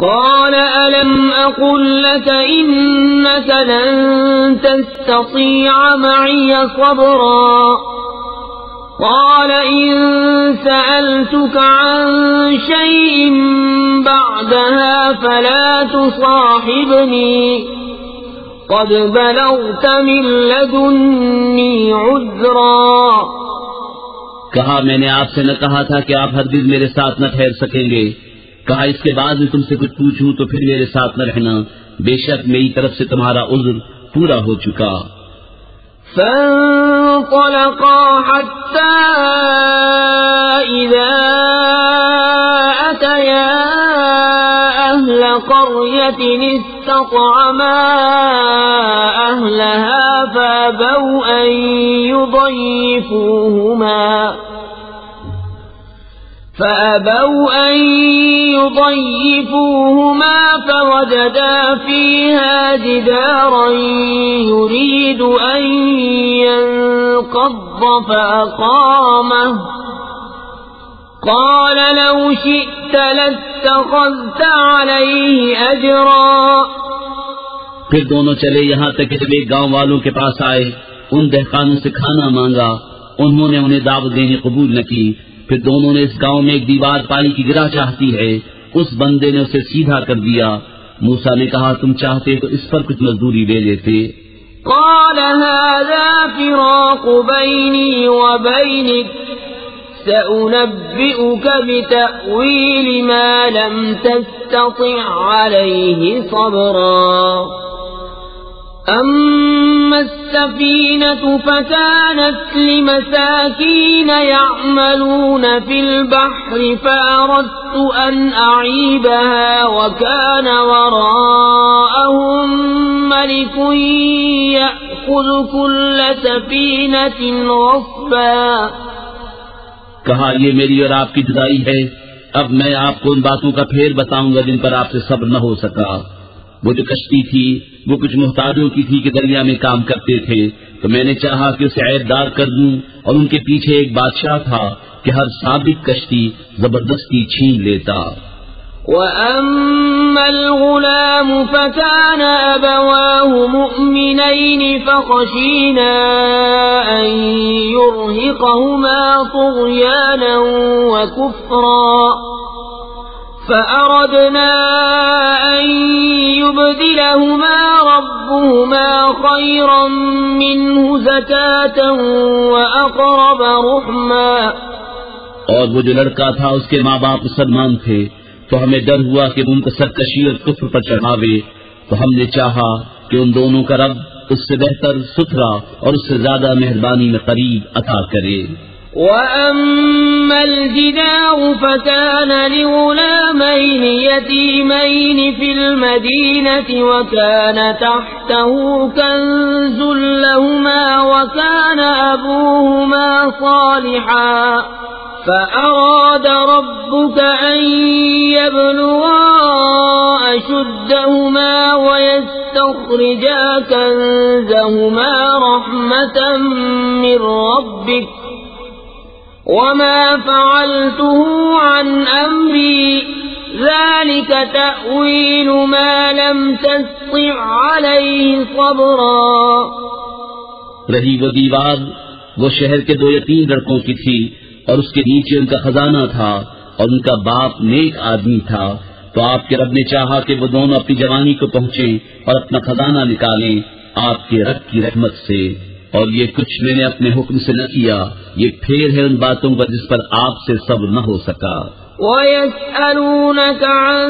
قال ألم أقل لك إنك لن تستطيع معي صبرا قال إن سألتك عن شيء بعدها فلا تصاحبني قد بلغت من لدني عذرا. کہا میں نے آپ سے نہ کہا تھا کہ آپ ہرگز میرے ساتھ نہ ٹھہر سکیں گے. کہا اس کے بعد میں تم سے کچھ پوچھوں تو پھر میرے ساتھ نہ رہنا، بے شک میری طرف سے تمہارا عذر پورا ہو چکا. فانطلقا حتى إذا أتيا أهل قرية استطعما أهلها فأبوا أن يضيفوهما فوجدا فيها جدارا يريد أن ينقض فأقامه قال لو شئت لاتخذت عليه أجرا. پھر دونوں چلے یہاں تک کہ جب ایک گاؤں والوں کے پاس آئے، ان دہقانوں سے کھانا مانگا، انہوں نے انہیں دعوت دینے قبول نہ کی. پھر دونوں نے اس گاؤں میں ایک دیوار پائی کی گرا چاہتی ہے، اس بندے نے اسے سیدھا کر دیا. موسیٰ نے کہا تم چاہتے تو اس پر کچھ مزدوری لے لیتے. قال هذا فراق بيني وبينك سأنبئك بتأويل ما لم تستطع عليه صبرا. أما السفينة فكانت لمساكين يعملون في البحر فأردت أن أعيبها وكان وراءهم ملك يأخذ كل سفينة غصبا. کہا یہ میری اور آپ کی جدائی ہے، اب میں آپ کو ان باتوں کا پھیر بتاؤں گا جن پر آپ سے صبر نہ ہو سکا. وہ جو کشتی تھی وہ کچھ محتاجوں کی تھی کہ دریا میں کام کرتے تھے، تو میں نے چاہا کہ اسے عیب دار کر دوں، اور ان کے پیچھے ایک بادشاہ تھا کہ ہر ثابت کشتی زبردستی چھین لیتا. وَأَمَّا الْغُلَامُ فَكَانَ أَبَوَاهُ مُؤْمِنَيْنِ فَخَشِينَا أَن يُرْهِقَهُمَا طُغْيَانًا وَكُفْرًا فأردنا أن يبدلهما ربهما خيرا منه زكاة وأقرب رحما. اور وہ جو لڑکا تھا اس کے ماں باپ مسلمان تھے، تو ہمیں ڈر ہوا کہ ان کو سرکشی اور کفر پر چڑھاوے، تو ہم نے چاہا کہ ان دونوں کا رب اس سے بہتر، ستھرا اور اس سے زیادہ مہربانی میں قریب عطا کرے. وَأَمَّا الْجِدَارُ فَكَانَ لِغُلَامَيْنِ يَتِيمَيْنِ فِي الْمَدِينَةِ وَكَانَ تَحْتَهُ كَنزٌ لَهُمَا وَكَانَ أَبُوهُمَا صَالِحًا فَأَرَادَ رَبُّكَ أَن يَبْلُغَا أَشُدَّهُمَا وَيَسْتَخْرِجَا كَنزَهُمَا رَحْمَةً مِّن رَّبِّكَ وما فعلته عن أمري ذلك تأويل ما لم تستطع عليه صبرا. رہی وہ دیوار وہ شہر کے 2 یتیم لڑکوں کی تھی، اور اس کے نیچے ان کا خزانہ تھا، اور ان کا باپ نیک آدمی تھا. تو آپ کے رب نے چاہا کہ وہ دونوں اپنی جوانی کو پہنچیں اور اپنا خزانہ نکالیں آپ کے رب کی رحمت سے. اور یہ کچھ میں نے اپنے حکم سے نہ کیا، یہ پھیر ہے ان باتوں پر جس پر آپ سے صبر نہ ہو سکا. وَيَسْأَلُونَكَ عَنْ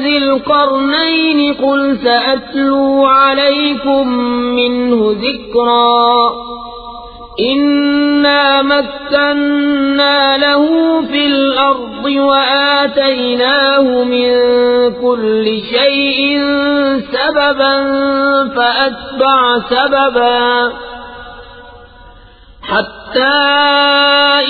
ذِي الْقَرْنَيْنِ قُلْ سَأَتْلُو عَلَيْكُمْ مِنْهُ ذِكْرًا إِنَّا مَكَّنَّا لَهُ فِي الْأَرْضِ وَآتَيْنَاهُ مِنْ كُلِّ شَيْءٍ سَبَبًا فَأَتْبَعَ سَبَبًا حتى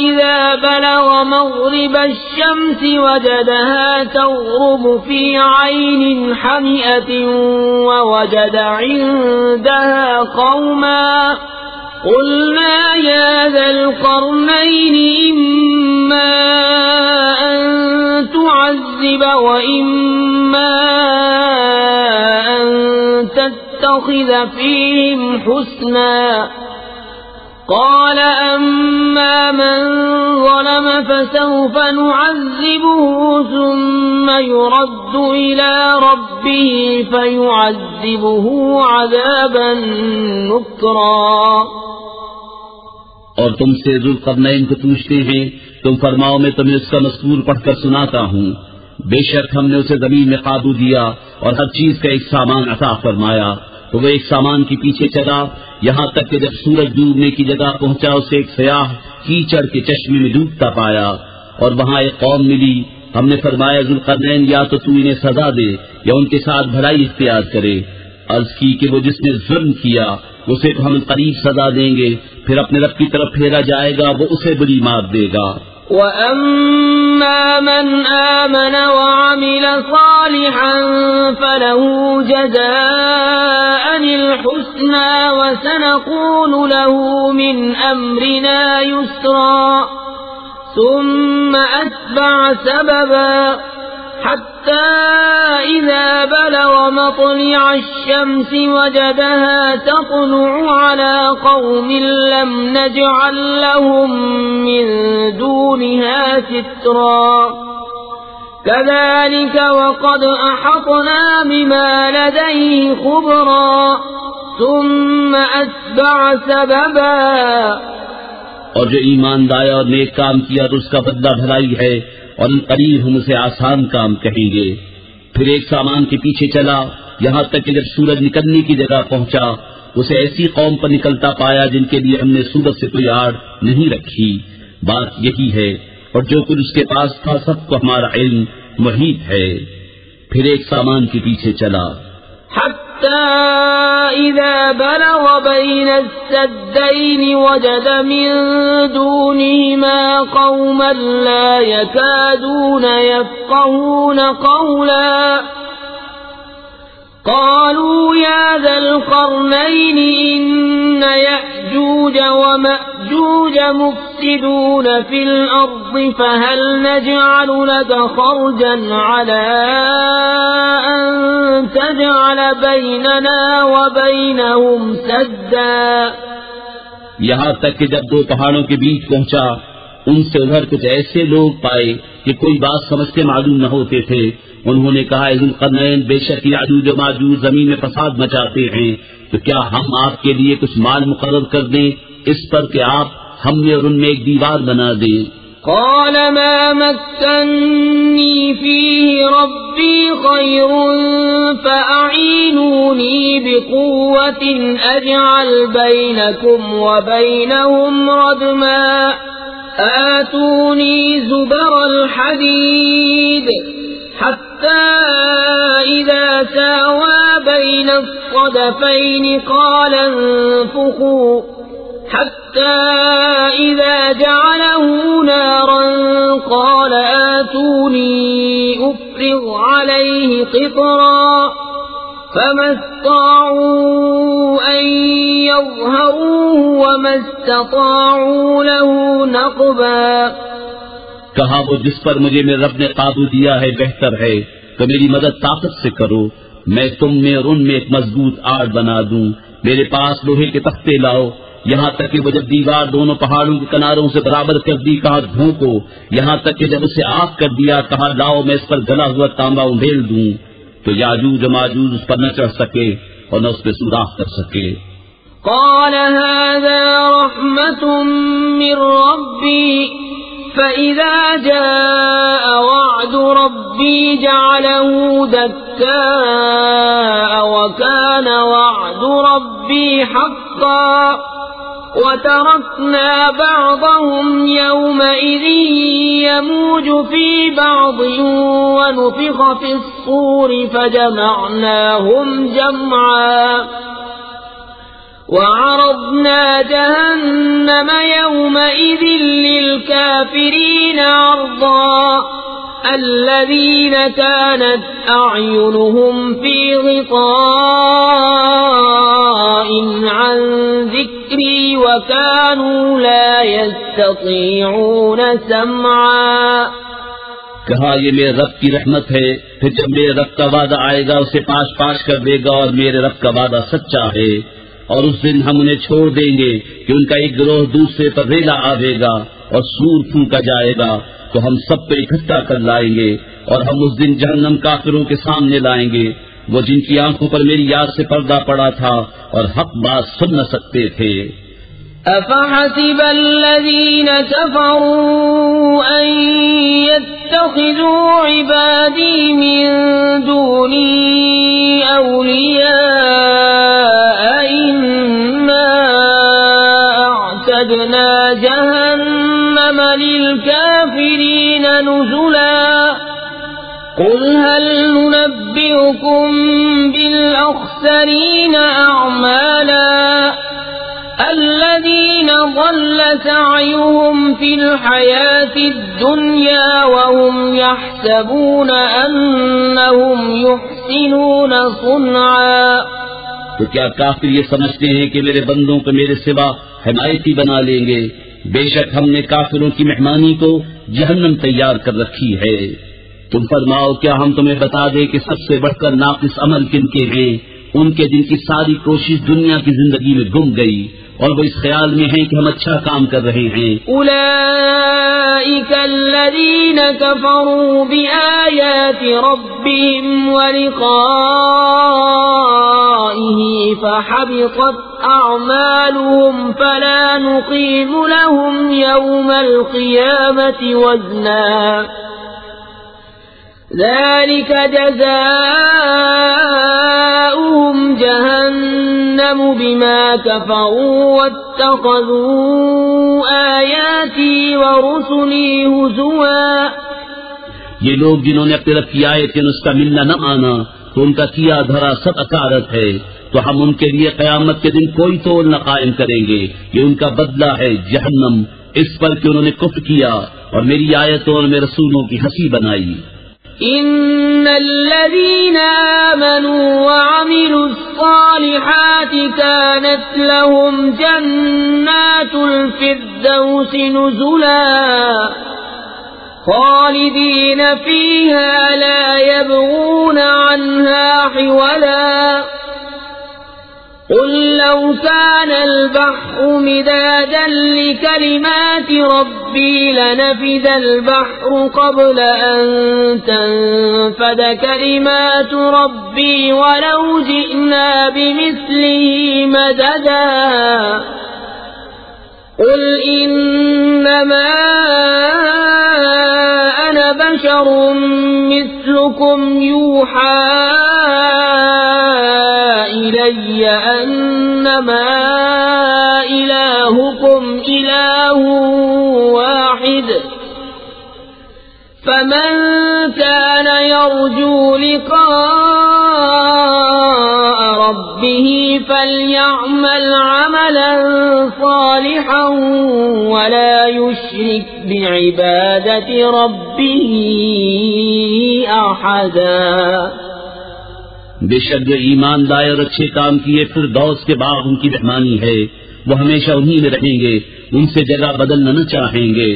إذا بلغ مغرب الشمس وجدها تغرب في عين حمئة ووجد عندها قوما قلنا يا ذا القرنين إما أن تعذب وإما أن تتخذ فيهم حسنا قال أما من ظلم فسوف نعذبه ثم يرد إلى ربه فيعذبه عذابا نكرا. اور تم سے ذوالقرنین کو پوچھتے ہیں، تم فرماؤ میں تمہیں اس کا مذکور پڑھ کر سناتا ہوں. بے شک ہم نے اسے زمین میں قابو دیا اور ہر چیز کا ایک سامان عطا فرمایا، تو وہ ایک سامان کے پیچھے چلا یہاں تک کہ جب سورج ڈوبنے کی جگہ پہنچا اسے ایک سیاہ کیچڑ کے چشمے میں ڈوبتا پایا، اور وہاں ایک قوم ملی. ہم نے فرمایا ذوالقرنین یا تو انہیں سزا دے یا ان کے ساتھ بھلائی اختیار کرے. عرض کی کہ وہ جس نے ظلم کیا اسے تو ہم قریب سزا دیں گے، پھر اپنے رب کی طرف پھیرا جائے گا، وہ اسے بری مار دے گا. وَأَمَّا مَنْ آمَنَ وَعَمِلَ صَالِحًا فَلَهُ جَزَاءً الْحُسْنَى وَسَنَقُولُ لَهُ مِنْ أَمْرِنَا يُسْرًا ثُمَّ أَتْبَعَ سَبَبًا حتى إذا بلغ مطلع الشمس وجدها تطلع على قوم لم نجعل لهم من دونها سترا كذلك وقد أحطنا بما لديه خبرا ثم أتبع سببا. اور جو ایمان لایا اور نیک کام کیا تو اس کا بدلہ بھلائی ہے، اور ان قریب ہم اسے آسان کام کہیں گے. پھر ایک سامان کے پیچھے چلا یہاں تک کہ جب سورج نکلنے کی جگہ پہنچا اسے ایسی قوم پر نکلتا پایا جن کے لیے ہم نے سورج سے کوئی آڑ نہیں رکھی. بات یہی ہے، اور جو کچھ اس کے پاس تھا سب کو ہمارا علم محیط ہے. پھر ایک سامان کے پیچھے چلا حتى إذا بلغ بين السدين وجد من دونهما قوما لا يكادون يفقهون قولا قالوا يا ذا القرنين إن يأجوج ومأجوج مفسدون في الأرض فهل نجعل لك خرجا على أن تجعل بيننا وبينهم سدا. یہاں تک کہ جب دو پہاڑوں کے بیچ پہنچا ان سے ادھر کچھ ایسے لوگ پائے کہ کوئی بات سمجھتے معلوم نہ ہوتے تھے. انہوں نے کہا ذوالقرنین بے شک یاجوج و ماجوج زمین میں فساد مچاتے ہیں، تو کیا ہم آپ کے لیے کچھ مال مقرر کر دیں اس پر کہ آپ ہم میں اور ان میں ایک دیوار بنا دیں. قال ما مكنني فيه ربي خير فأعينوني بقوة أجعل بينكم وبينهم ردما آتوني زبر الحديد حتى إذا ساوى بين الصدفين قال انفخوا حتى إذا جعله نارا قال آتوني أفرغ عليه قطرا فما استطاعوا أن يظهروه وما استطاعوا له نقبا. کہا وہ جس پر مجھے میرے رب نے قابو دیا ہے بہتر ہے، تو میری مدد طاقت سے کرو، میں تم میں اور ان میں ایک مضبوط آڑ بنا دوں. میرے پاس لوہے کے تختے لاؤ. یہاں تک کہ وہ جب دیوار دونوں پہاڑوں کے کناروں سے برابر کر دی کہا دھوکو. یہاں تک کہ جب اسے آگ کر دیا کہا لاؤ میں اس پر گلا ہوا تانبا انڈیل دوں. تو یاجوج و ماجوج اس پر نہ چڑھ سکے اور نہ اس پہ سوراخ کر سکے. قال هذا رحمة من ربي فإذا جاء وعد ربي جعله دكاء وكان وعد ربي حقا وتركنا بعضهم يومئذ يموج في بعض ونفخ في الصور فجمعناهم جمعا وعرضنا جهنم يومئذ للكافرين عرضا الذين كانت أعينهم في غطاء عن ذكري وكانوا لا يستطيعون سمعا. کہا یہ میرے رب کی رحمت ہے، پھر جب میرے رب کا وعدہ آئے گا اسے پاش پاش کر دے گا، اور میرے رب کا وعدہ سچا ہے. اور اس دن ہم انہیں چھوڑ دیں گے کہ ان کا ایک گروہ دوسرے پر ریلا آوے گا اور سور پھونکا جائے گا، تو ہم سب پہ اکٹھا کر لائیں گے. اور ہم اس دن جہنم کافروں کے سامنے لائیں گے، وہ جن کی آنکھوں پر میری یاد سے پردہ پڑا تھا اور حق بات سن نہ سکتے تھے. أفحسب الذين كفروا أن يتخذوا عبادي من دوني أولياء إنا أعتدنا جهنم للكافرين نزلا. قل هل ننبئكم بالأخسرين أعمالا الذين ضل سعيهم في الحياة الدنيا وهم يحسبون أنهم يحسنون صنعا. تو کیا کافر یہ سمجھتے ہیں کہ میرے بندوں کو میرے سوا حمایتی بنا لیں گے؟ بے شک ہم نے کافروں کی مہمانی کو جہنم تیار کر رکھی ہے. تم فرماؤ کیا ہم تمہیں بتا دیں کہ سب سے بڑھ کر ناقص عمل کن کے ہیں؟ ان کے جن کی ساری کوشش دنیا کی زندگی میں گم گئی اور وہ اس خیال میں ہیں کہ ہم اچھا کام کر رہے ہیں. اولئک الذین کفروا بآیات ربهم ولقائه فحبطت اعمالهم فلا نقیم لهم یوم القیامة وزنا. ذلك جزاؤهم جهنم بما كفروا واتخذوا آياتي ورسلي هزوا. یہ لوگ جنہوں نے اپنے رب کی آیتیں اس کا ملنا نہ مانا تو ان کا کیا دھرا سب اکارت ہے، تو ہم ان کے لیے قیامت کے دن کوئی تول نہ قائم کریں گے. یہ ان کا بدلہ ہے جہنم، اس پر کہ انہوں نے کفر کیا اور میری آیتوں اور میرے رسولوں کی ہنسی بنائی. ان الذين آمنوا وعملوا الصالحات كانت لهم جنات الفردوس نزلا خالدين فيها لا يبغون عنها حولا. قل لو كان البحر مدادا لكلمات ربي لنفد البحر قبل أن تنفد كلمات ربي ولو جئنا بمثله مددا. قل إنما أنا بشر مثلكم يوحى إلي أنما إلهكم إله واحد فمن كان يرجو لقاء ربه فليعمل عملا صالحا ولا يشرك بعبادة ربه أحدا. بے شک جو ایمان لائے اور اچھے کام کیے پھر دوست کے باغ ان کی مہمانی ہے، وہ ہمیشہ انہی میں رہیں گے، ان سے جگہ بدلنا نہ چاہیں گے.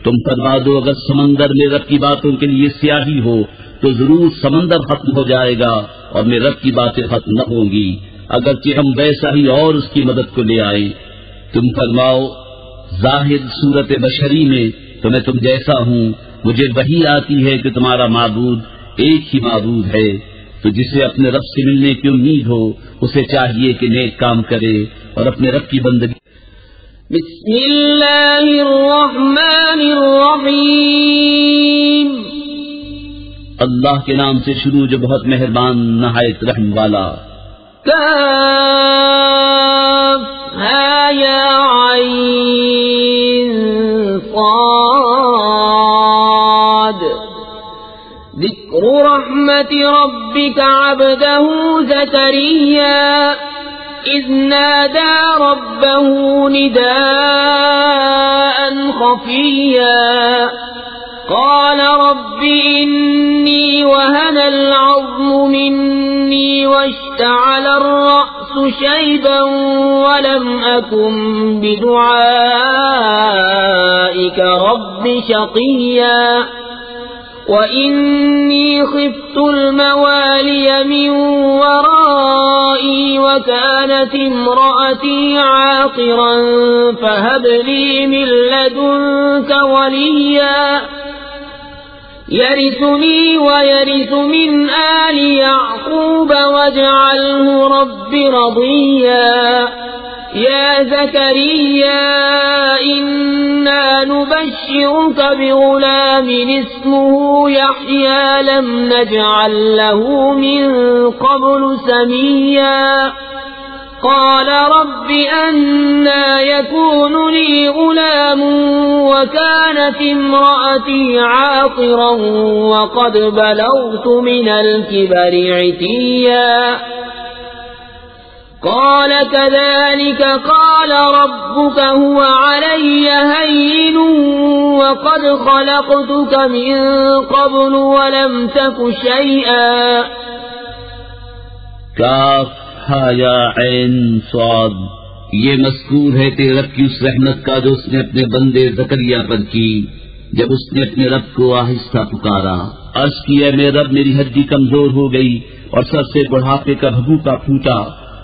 تم فرما دو اگر سمندر میں رب کی باتوں کے لیے سیاہی ہو تو ضرور سمندر ختم ہو جائے گا اور میرے رب کی باتیں ختم نہ ہوں گی، اگرچہ ہم ویسا ہی اور اس کی مدد کو لے آئیں. تم فرماؤ ظاہر صورت بشری میں تو میں تم جیسا ہوں، مجھے وحی آتی ہے کہ تمہارا معبود ایک ہی معبود ہے. تو جسے اپنے رب سے ملنے کی امید ہو اسے چاہیے کہ نیک کام کرے اور اپنے رب کی بندگی. بسم اللہ الرحمن الرحیم. اللہ کے نام سے شروع جو بہت مہربان نہایت رحم والا. کاف ہا یا عین صاد. ذکر رحمت ربک عبده زکریا إذ نادى ربه نداء خفيا قال رب إني وهن العظم مني واشتعل الرأس شيبا ولم أكن بدعائك رب شقيا وإني خفت الموالي من ورائي وكانت امرأتي عاقرا فهب لي من لدنك وليا يرثني ويرث من آل يعقوب واجعله رب رضيا يا زكريا إنا نبشرك بغلام اسمه يحيى لم نجعل له من قبل سميا قال رب أنى يكون لي غلام وكانت امرأتي عاقرا وقد بلغت من الكبر عتيا قال كذلك قال ربك هو علي هين وقد خلقتك من قبل ولم تك شيئا کاف ہا یا عین صاد. یہ مذکور ہے تیرے رب کی اس رحمت کا جو اس نے اپنے بندے زکریا پر کی جب اس نے اپنے رب کو آہستہ پکارا. عرض کی اے میرے رب میری ہڈی کمزور ہو گئی اور سر سے بڑھاپے کا بھبوکا پھوٹا،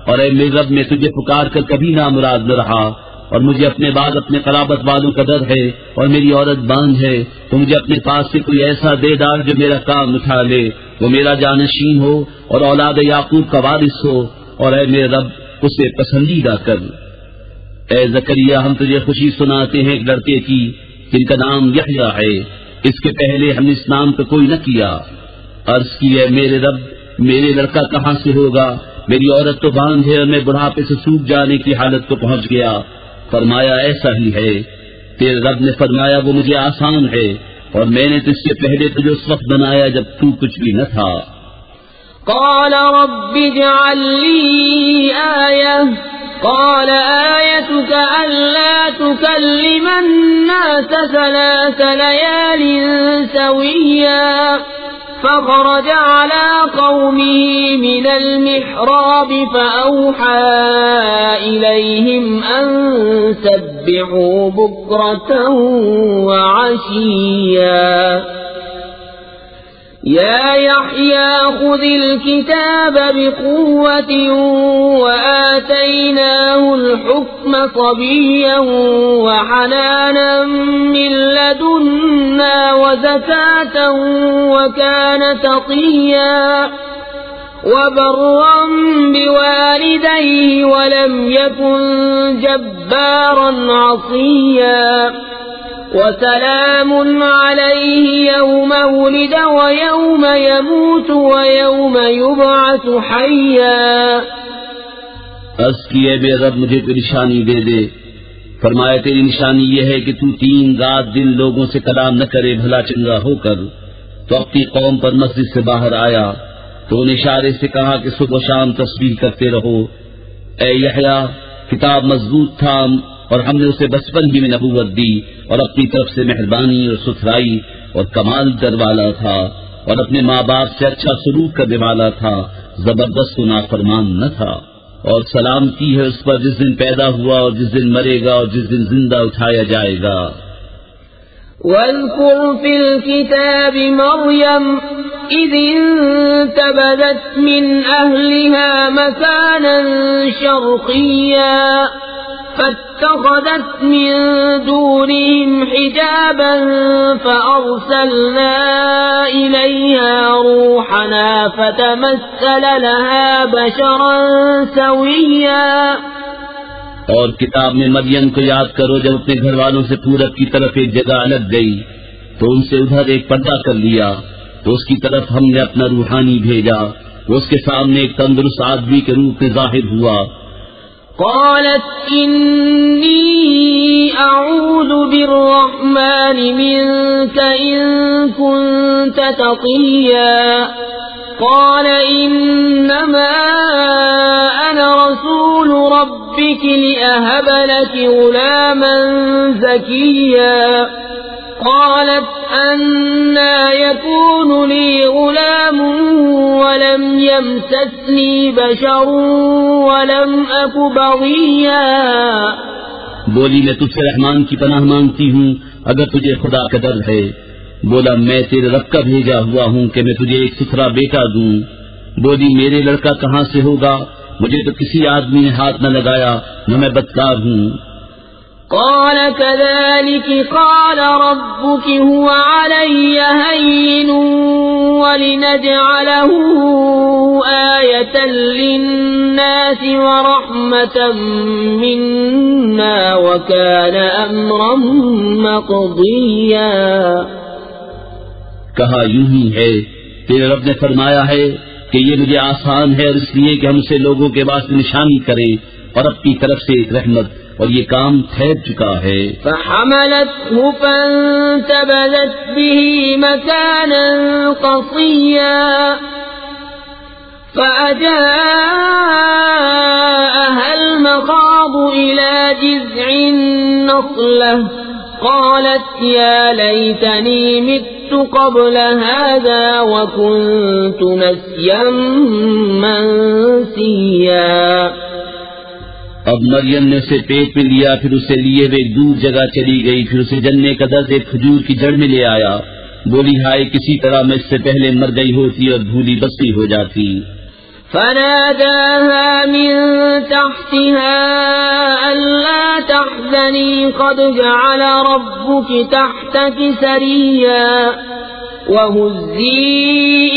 اور اے میرے رب میں تجھے پکار کر کبھی نامراد نہ رہا، اور مجھے اپنے بعد اپنے قرابت والوں کا ڈر ہے اور میری عورت باندھ ہے، تو مجھے اپنے پاس سے کوئی ایسا دے ڈال جو میرا کام اٹھا لے، وہ میرا جانشین ہو اور اولاد یعقوب کا وارث ہو، اور اے میرے رب اسے پسندیدہ کر. اے زکریا ہم تجھے خوشی سناتے ہیں ایک لڑکے کی جن کا نام یحییٰ ہے، اس کے پہلے ہم نے اس نام کا کوئی نہ کیا. عرض کی اے میرے رب میرے لڑکا کہاں سے ہوگا، میری عورت تو باندھ ہے اور میں بڑھاپے سے سوکھ جانے کی حالت کو پہنچ گیا. فرمایا ایسا ہی ہے. تیرے رب نے فرمایا وہ مجھے آسان ہے، اور میں نے تو اس سے پہلے تجھے اس وقت بنایا جب تو کچھ بھی نہ تھا. قال رب اجعل لي آية قال آيتك ألا تكلم الناس 3 ليال سويا فخرج على قومه من المحراب فأوحى إليهم أن سبحوا بكرة وعشيا يا يحيى خذ الكتاب بقوة وآتيناه الحكم صبيا وحنانا من لدنا وزكاة وكان تقيا وبرا بوالديه ولم يكن جبارا عصيا وسلام عليه يوم ولد ويوم يموت ويوم يبعث حيا. عرض کی اے میرے رب مجھے کوئی نشانی دے دے. فرمایا تیری نشانی یہ ہے کہ تو 3 رات دن لوگوں سے کلام نہ کرے بھلا چنگا ہو کر. تو اپنی قوم پر مسجد سے باہر آیا تو ان اشارے سے کہا کہ صبح و شام تسبیح کرتے رہو. اے یحییٰ کتاب مضبوط تھا اور ہم نے اسے بچپن ہی میں نبوت دی، اور اپنی طرف سے مہربانی اور ستھرائی اور کمال در والا تھا، اور اپنے ماں باپ سے اچھا سلوک کرنے والا تھا، زبردست و نافرمان نہ تھا. اور سلامتی ہے اس پر جس دن پیدا ہوا اور جس دن مرے گا اور جس دن زندہ اٹھایا جائے گا. واذكر في الكتاب مريم إذ انتبذت من أهلها مكانا شرقيا فاتخذت من دونهم حجابا فأرسلنا إليها روحنا فتمثل لها بشرا سويا. اور کتاب میں مریم کو یاد کرو جب اپنے گھر والوں سے پورب کی طرف ایک جگہ الگ گئی تو ان سے ادھر ایک پردہ کر لیا، تو اس کی طرف ہم نے اپنا روحانی بھیجا، وہ اس کے سامنے ایک تندرست آدمی کے روپ میں ظاہر ہوا. قالت إني أعوذ بالرحمن منك إن كنت تقيا. قال إنما أنا رسول ربك لأهب لك غلاما زكيا. قالت أَنَّىٰ يَكُونُ لِي غُلَامٌ وَلَمْ يَمْسَسْنِي بَشَرٌ وَلَمْ أَكُ بَغِيًّا۔ بولی میں تجھ سے رحمان کی پناہ مانگتی ہوں اگر تجھے خدا کا ڈر ہے۔ بولا میں تیرے رب کا بھیجا ہوا ہوں کہ میں تجھے ایک ستھرا بیٹا دوں۔ بولی میرے لڑکا کہاں سے ہوگا، مجھے تو کسی آدمی نے ہاتھ نہ لگایا، نہ میں بدکار ہوں۔ قال كذلك قال ربك هو علي هين ولنجعله آية للناس ورحمة منا وكان أمرا مقضيا۔ کہا یوں ہی ہے، تیرے رب نے فرمایا ہے کہ یہ مجھے آسان ہے، اور اس لیے کہ ہم سے لوگوں کے واسطے نشانی کرے اور اپنی طرف سے ایک رحمت، اور یہ کام ٹھہر چکا ہے۔ فحملته فانتبذت به مكانا قصيا فأجاءها المخاض إلى جذع النخلة قالت يا ليتني مت قبل هذا وكنت نسيا منسيا۔ اب مریم نے اسے پیٹ میں لیا، پھر اسے لیے ہوئے ایک دور جگہ چلی گئی، پھر اسے جننے کا درد ایک کھجور کی جڑ میں لے آیا۔ بولی ہائے کسی طرح میں اس سے پہلے مر گئی ہوتی اور بھولی بسری ہو جاتی۔ فناداها من تحتها ألا تحزني قد جعل ربك تحتك سريا وهزي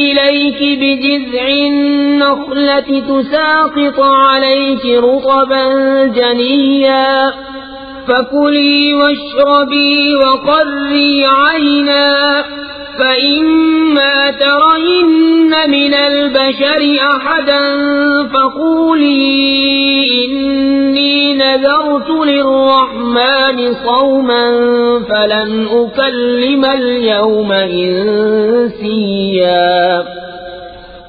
إليك بجذع النخلة تساقط عليك رطبا جنيا فكلي واشربي وقري عينا فإما ترين من البشر أحدا فقولي إني نذرت للرحمن صوما فلن أكلم اليوم إنسيا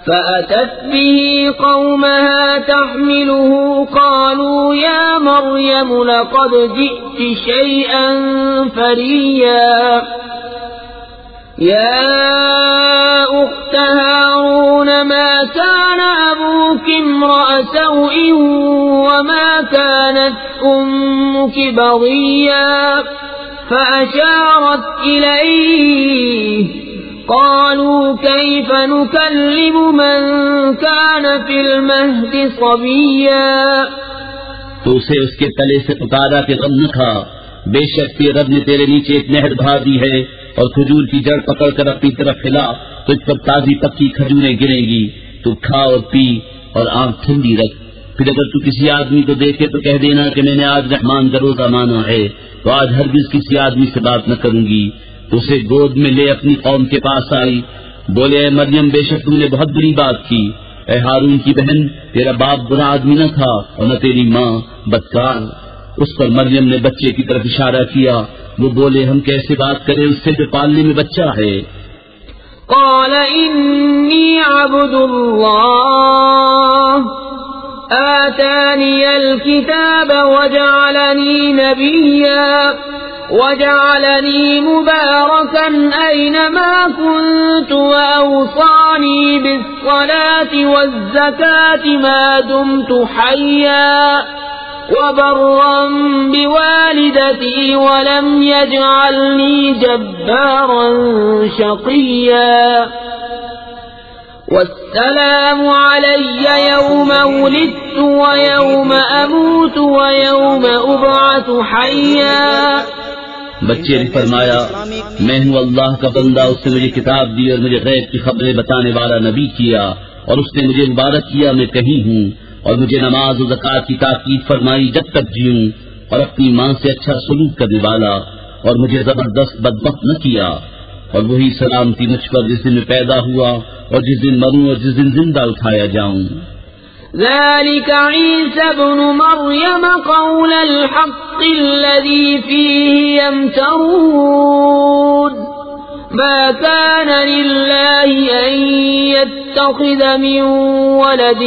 فأتت به قومها تحمله قالوا يا مريم لقد جئت شيئا فريا يا أخت هارون ما كان أبوك امرأ سوء وما كانت أمك بغيا فأشارت إليه قالوا كيف نكلم من كان في المهد صبيا۔ تو اسے اس کے تلے سے پکارا کہ غم نہ کھا، بے شک تیرے رب نے تیرے نیچے ایک نہر بہا دی ہے، اور کھجور کی جڑ پکڑ کر اپنی طرف ہلا، تجھ پر تازی پکی کھجوریں گریں گی، تو کھا اور پی اور آنکھ ٹھنڈی رکھ۔ پھر اگر تو کسی آدمی کو دیکھے تو کہہ دینا کہ میں نے آج رحمان کا روزہ مانا ہے، تو آج ہرگز کسی آدمی سے بات نہ کروں گی۔ تو اسے گود میں لے اپنی قوم کے پاس آئی۔ بولے اے مریم بے شک تم نے بہت بری بات کی، اے ہارون کی بہن تیرا باپ برا آدمی نہ تھا اور نہ تیری ماں بدکار۔ اس پر مریم نے بچے کی طرف اشارہ کیا۔ وہ بولے ہم کیسے بات کریں اس سے جو پالنے میں بچہ ہے۔ قال انی عبد اللہ آتانی الکتاب وجعلنی نبیا وجعلنی مبارکا اینما کنت واوصانی بالصلاة والزکاة ما دمت حیا وبرا بوالدتي ولم يجعلني جبارا شقيا والسلام علي يوم ولدت ويوم أموت ويوم أبعث حيا۔ بچے نے فرمایا میں ہوں اللہ کا بندہ، اس نے مجھے کتاب دی اور مجھے غیب کی خبریں بتانے والا نبی کیا، اور اس نے مجھے مبارک کیا میں کہیں ہوں، اور مجھے نماز و زکوٰۃ کی تاکید فرمائی جب تک جیوں، اور اپنی ماں سے اچھا سلوک کرنے والا، اور مجھے زبردست بدبخت نہ کیا، اور وہی سلامتی مجھ پر جس دن میں پیدا ہوا اور جس دن مروں اور جس دن زندہ اٹھایا جاؤں۔ ذلك عيسى ابن مريم قول الحق الذي فيه يمترون ما كان لله أن يتخذ من ولد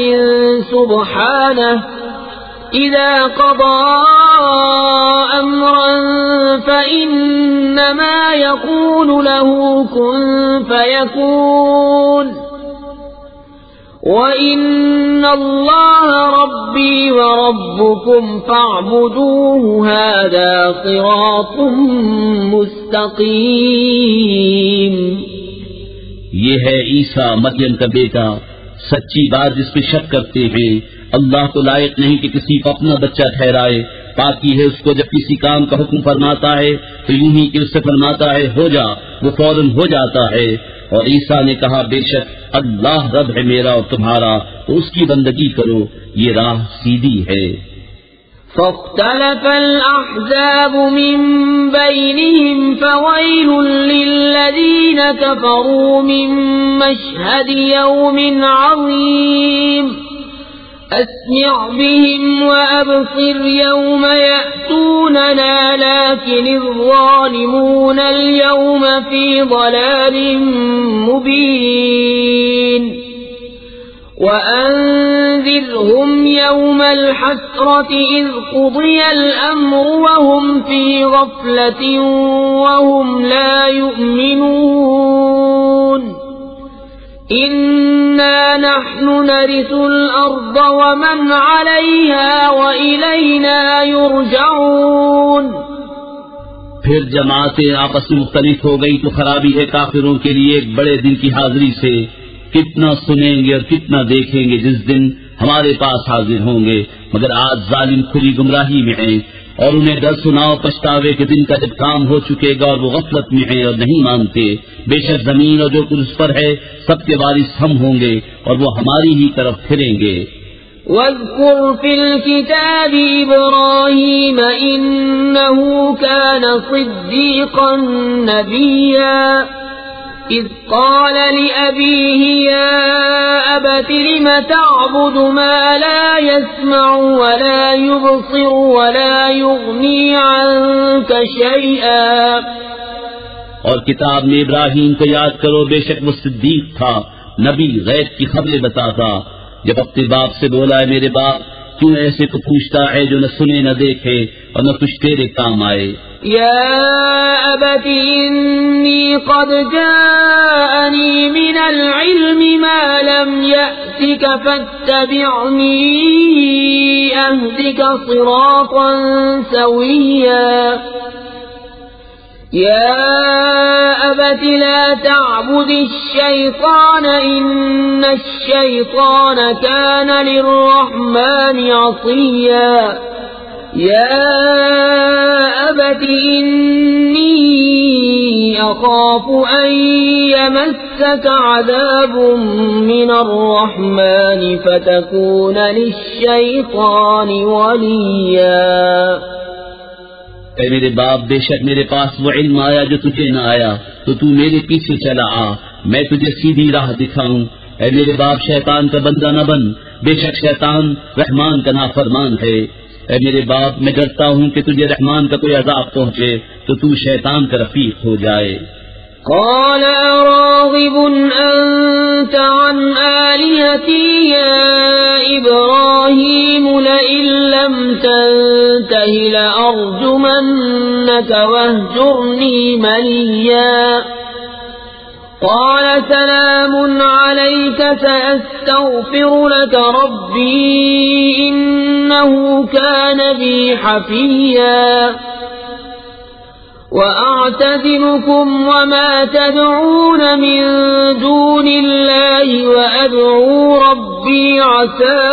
سبحانه إذا قضى أمرا فإنما يقول له كن فيكون وَإِنَّ اللَّهَ رَبِّي وَرَبُّكُمْ فَاعْبُدُوهُ هَذَا صِرَاطٌ مُسْتَقِيمٌ۔ یہ ہے عیسیٰ مریم کا بیٹا، سچی بات جس پہ شک کرتے ہیں۔ اللہ کو لائق نہیں کہ کسی کو اپنا بچہ ٹھہرائے، پاکی ہے اس کو جب کسی کام کا حکم فرماتا ہے تو یوں ہی کہ اس سے فرماتا ہے ہو جا، وہ فوراً ہو جاتا ہے۔ اور عیسیٰ نے کہا بے شک اللہ رب ہے میرا اور تمہارا، تو اس کی بندگی کرو، یہ راہ سیدھی ہے۔ فاختلف الأحزاب من بينهم فويل للذين كفروا من مشهد يوم عظيم أسمع بهم وأبصر يوم يأتوننا لكن الظالمون اليوم في ضلال مبين وأنذرهم يوم الحسرة إذ قضي الأمر وهم في غفلة وهم لا يؤمنون إنا نحن نرث الأرض ومن عليها وإلينا يرجعون۔ پھر جماعتیں آپس میں مختلف ہو گئی تو خرابی ہے کافروں کے لیے ایک بڑے دن کی حاضری سے۔ کتنا سنیں گے اور کتنا دیکھیں گے جس دن ہمارے پاس حاضر ہوں گے، مگر آج ظالم کھلی گمراہی میں ہیں، اور انہیں ڈر سناؤ پچھتاوے کے دن کا جب کام ہو چکے گا اور وہ غفلت میں ہیں اور نہیں مانتے۔ بے شک زمین اور جو کچھ اس پر ہے سب کے وارث ہم ہوں گے اور وہ ہماری ہی طرف پھریں گے۔ واذكر في الكتاب إبراهيم إنه كان صديقا نبيا إذ قال لأبيه يا أبت لم تعبد ما لا يسمع ولا يبصر ولا يغني عنك شيئا۔ اور کتاب میں ابراہیم کو یاد کرو، بے شک وہ صدیق تھا، نبی، غیب کی خبریں بتاتا۔ جب اپنے باپ سے بولا ہے میرے باپ کیوں ایسے کو پوچھتا ہے جو نہ سنے نہ دیکھے اور نہ کچھ تیرے کام آئے۔ یا ابت انی قد جاءنی من العلم ما لم یأتک فاتبعنی اہدک صراطا سویا۔ يا أبت لا تعبد الشيطان إن الشيطان كان للرحمن عصيا۔ يا أبت إني أخاف أن يمسك عذاب من الرحمن فتكون للشيطان وليا۔ اے میرے باپ بے شک میرے پاس وہ علم آیا جو تجھے نہ آیا، تو تو میرے پیچھے چلا آ، میں تجھے سیدھی راہ دکھاؤں۔ اے میرے باپ شیطان کا بندہ نہ بن، بے شک شیطان رحمان کا نافرمان ہے۔ اے میرے باپ میں ڈرتا ہوں کہ تجھے رحمان کا کوئی عذاب پہنچے تو تو شیطان کا رفیق ہو جائے۔ قال راغب أنت عن آلهتي يا إبراهيم لئن لم تنته لأرجمنك واهجرني مليا۔ قال سلام عليك سأستغفر لك ربي إنه كان بي حفيا۔ وأعتزلكم وما تدعون من دون الله وأدعو ربي عسى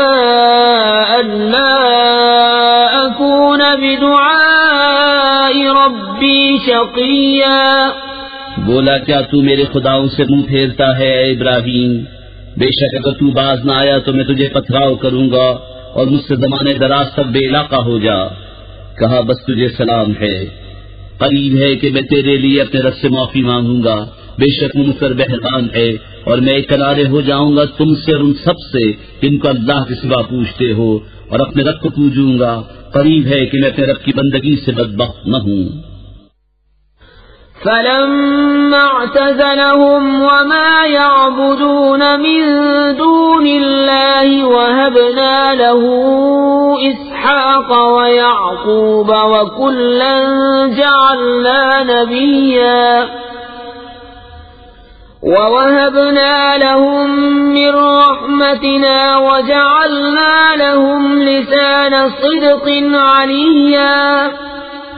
ألا أكون بدعاء ربي شقيا۔ بولا کیا تو میرے خداؤں سے منہ پھیرتا ہے اے ابراہیم؟ بے شک اگر تو باز نہ آیا تو میں تجھے پتھراؤ کروں گا اور مجھ سے زمانے دراز تک بے علاقہ ہو جا۔ کہا بس تجھے سلام ہے، قریب ہے کہ میں تیرے لیے اپنے رب سے معافی مانگوں گا، بے شک منہ پر بہران ہے، اور میں ایک کنارے ہو جاؤں گا تم سے اور ان سب سے جن کو اللہ کے سوا پوچھتے ہو، اور اپنے رب کو پوجوں گا۔ قریب ہے کہ میں اپنے رب کی بندگی سے بدبخت نہ ہوں۔ فلما اعتزلهم وما يعبدون من دون الله وهبنا له إسحاق إسحاق ويعقوب وكلا جعلنا نبيا ووهبنا لهم من رحمتنا وجعلنا لهم لسان صدق عليا.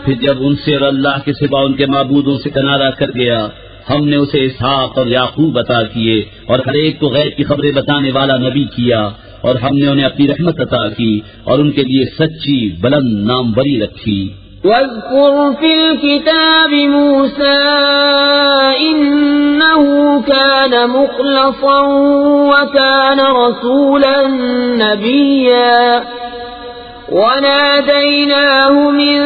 پھر جب ان سے اور اللہ کے سوا ان کے معبودوں سے کنارہ کر گیا، ہم نے اسے اسحاق اور یعقوب عطا کیے اور ہر ایک کو غیب کی خبریں بتانے والا نبی کیا، اور ہم نے انہیں اپنی رحمت عطا کی اور ان کے لیے سچی بلند ناموری رکھی. واذكر في الكتاب موسى إنه كان مخلصا وكان رسولا نبيا وناديناه من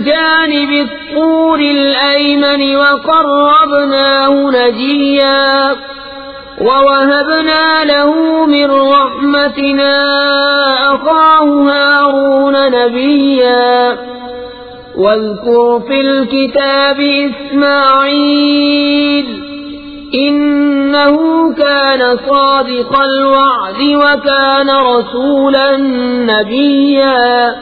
جانب الطور الأيمن وقربناه نجيا ووهبنا له من رحمتنا أخاه هارون نبيا. واذكر في الكتاب إسماعيل إنه كان صادق الوعد وكان رسولا نبيا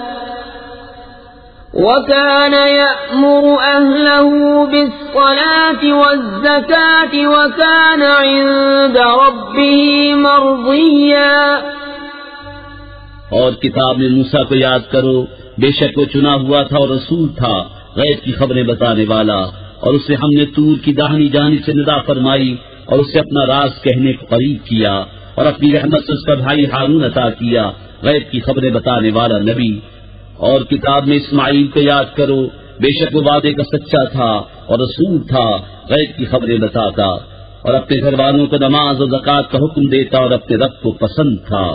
وكان يأمر أهله بالصلاة والزكاة وكان عند ربه مرضيا. اور کتاب میں موسیٰ کو یاد کرو، بے شک وہ چنا ہوا تھا اور رسول تھا، غیب کی خبریں بتانے والا، اور اسے ہم نے طور کی داہنی جانب سے ندا فرمائی اور اسے اپنا راز کہنے کو قریب کیا، اور اپنی رحمت سے اس کا بھائی ہارون عطا کیا، غیب کی خبریں بتانے والا نبی. اور کتاب میں اسماعیل کو یاد کرو، بے شک وہ وعدے کا سچا تھا اور رسول تھا، غیب کی خبریں بتاتا، اور اپنے گھر والوں کو نماز اور زکوٰۃ کا حکم دیتا اور اپنے رب کو پسند تھا.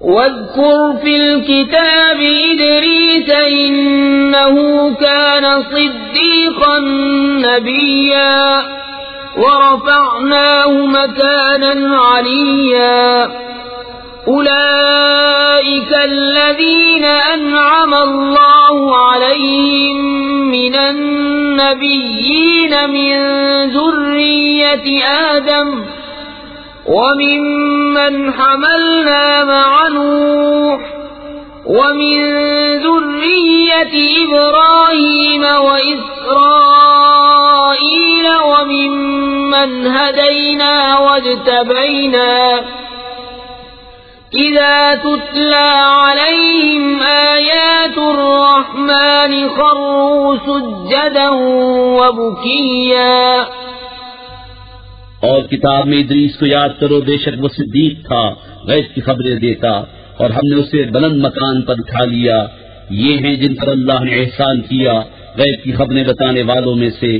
واذكر في الكتاب إدريس إنه كان صديقا نبيا ورفعناه مكانا عليا. أولئك الذين أنعم الله عليهم من النبيين من ذرية آدم وممن حملنا مع نوح ومن ذرية إبراهيم وإسرائيل وممن هدينا واجتبينا إذا تتلى عليهم آيات الرحمن خروا سجدا وبكيا. اور کتاب میں ادریس کو یاد کرو، بے شک وہ صدیق تھا، غیب کی خبریں دیتا، اور ہم نے اسے بلند مکان پر اٹھا لیا. یہ ہیں جن پر اللہ نے احسان کیا، غیب کی خبریں بتانے والوں میں سے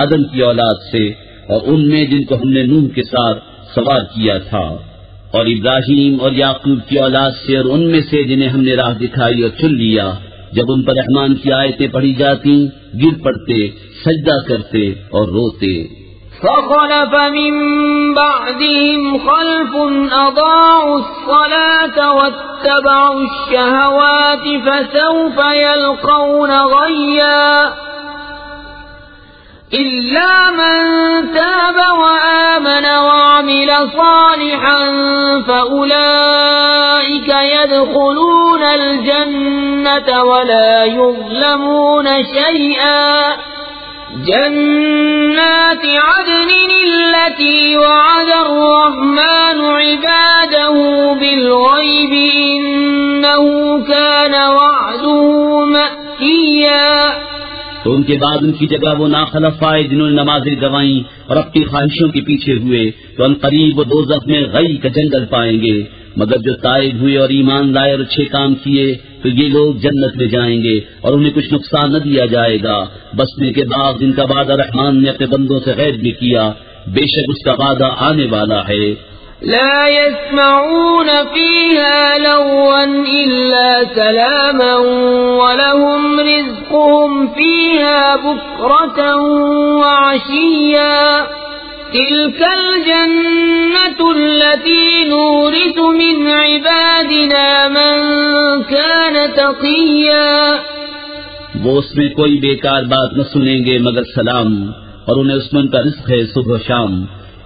آدم کی اولاد سے، اور ان میں جن کو ہم نے نوح کے ساتھ سوار کیا تھا، اور ابراہیم اور یعقوب کی اولاد سے، اور ان میں سے جنہیں ہم نے راہ دکھائی اور چن لیا. جب ان پر رحمان کی آیتیں پڑھی جاتی گر پڑتے، سجدہ کرتے اور روتے. فخلف من بعدهم خلف أضاعوا الصلاة واتبعوا الشهوات فسوف يلقون غيا. إلا من تاب وآمن وعمل صالحا فأولئك يدخلون الجنة ولا يظلمون شيئا. جنات عدن التي وعد الرحمن عباده بالغيب إنه كان وعده مأتيا. تو ان کے بعد ان کی جگہ وہ ناخلف آئے جنہوں نے نمازیں گوائیں اور اپنی خواہشوں کے پیچھے ہوئے، تو ان قریب وہ دوزخ میں غی کا جنگل پائیں گے. مگر جو تائب ہوئے اور ایمان لائے اور اچھے کام کیے تو یہ لوگ جنت میں جائیں گے اور انہیں کچھ نقصان نہ دیا جائے گا. بسنے کے بعد جن کا وعدہ رحمان نے اپنے بندوں سے غیب میں کیا، بے شک اس کا وعدہ آنے والا ہے. لا يسمعون فيها لغوا إلا سلاما ولهم رزقهم فيها بكرة وعشيا. تلك الجنة التي نورث من عبادنا من كان تقيا. وہ اس میں کوئی بیکار بات نہ سنیں گے مگر سلام، اور انہیں اس میں ان کا رزق ہے صبح و شام.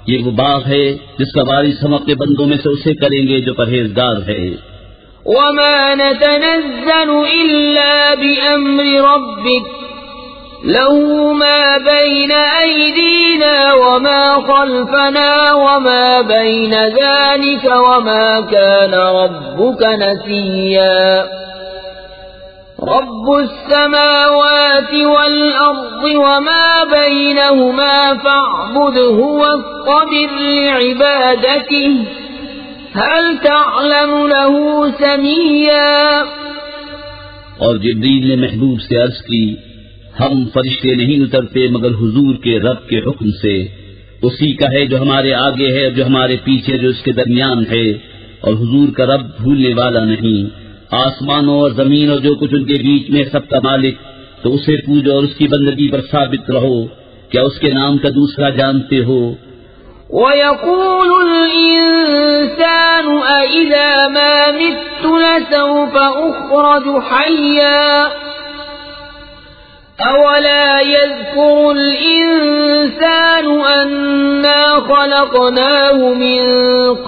یہ وہ باغ ہے جس کا وارث ہم اپنے بندوں میں سے اسے کریں گے جو پرہیزگار ہے. وما نتنزل إلا بأمر ربك له ما بين أيدينا وما خلفنا وما بين ذلك وما كان ربك نسيا رب السماوات والأرض وما بينهما فاعبده واصطبر لعبادته هل تعلم له سميا. اور جبریل نے محبوب سے عرض کی ہم فرشتے نہیں اترتے مگر حضور کے رب کے حکم سے، اسی کا ہے جو ہمارے آگے ہے اور جو ہمارے پیچھے جو اس کے درمیان ہے، اور حضور کا رب بھولنے والا نہیں. آسمانوں اور زمین اور جو کچھ ان کے بیچ میں سب کا مالک، تو اسے پوجو اور اس کی بندگی پر ثابت رہو. کیا اس کے نام کا دوسرا جانتے ہو؟ وَيَقُولُ الْإِنسَانُ أَإِذَا مَا مِتُّ لَسَوْفَ أُخْرَجُ حَيًّا أَوَلَا يَذْكُرُ الْإِنسَانُ أَنَّا خَلَقْنَاهُ مِنْ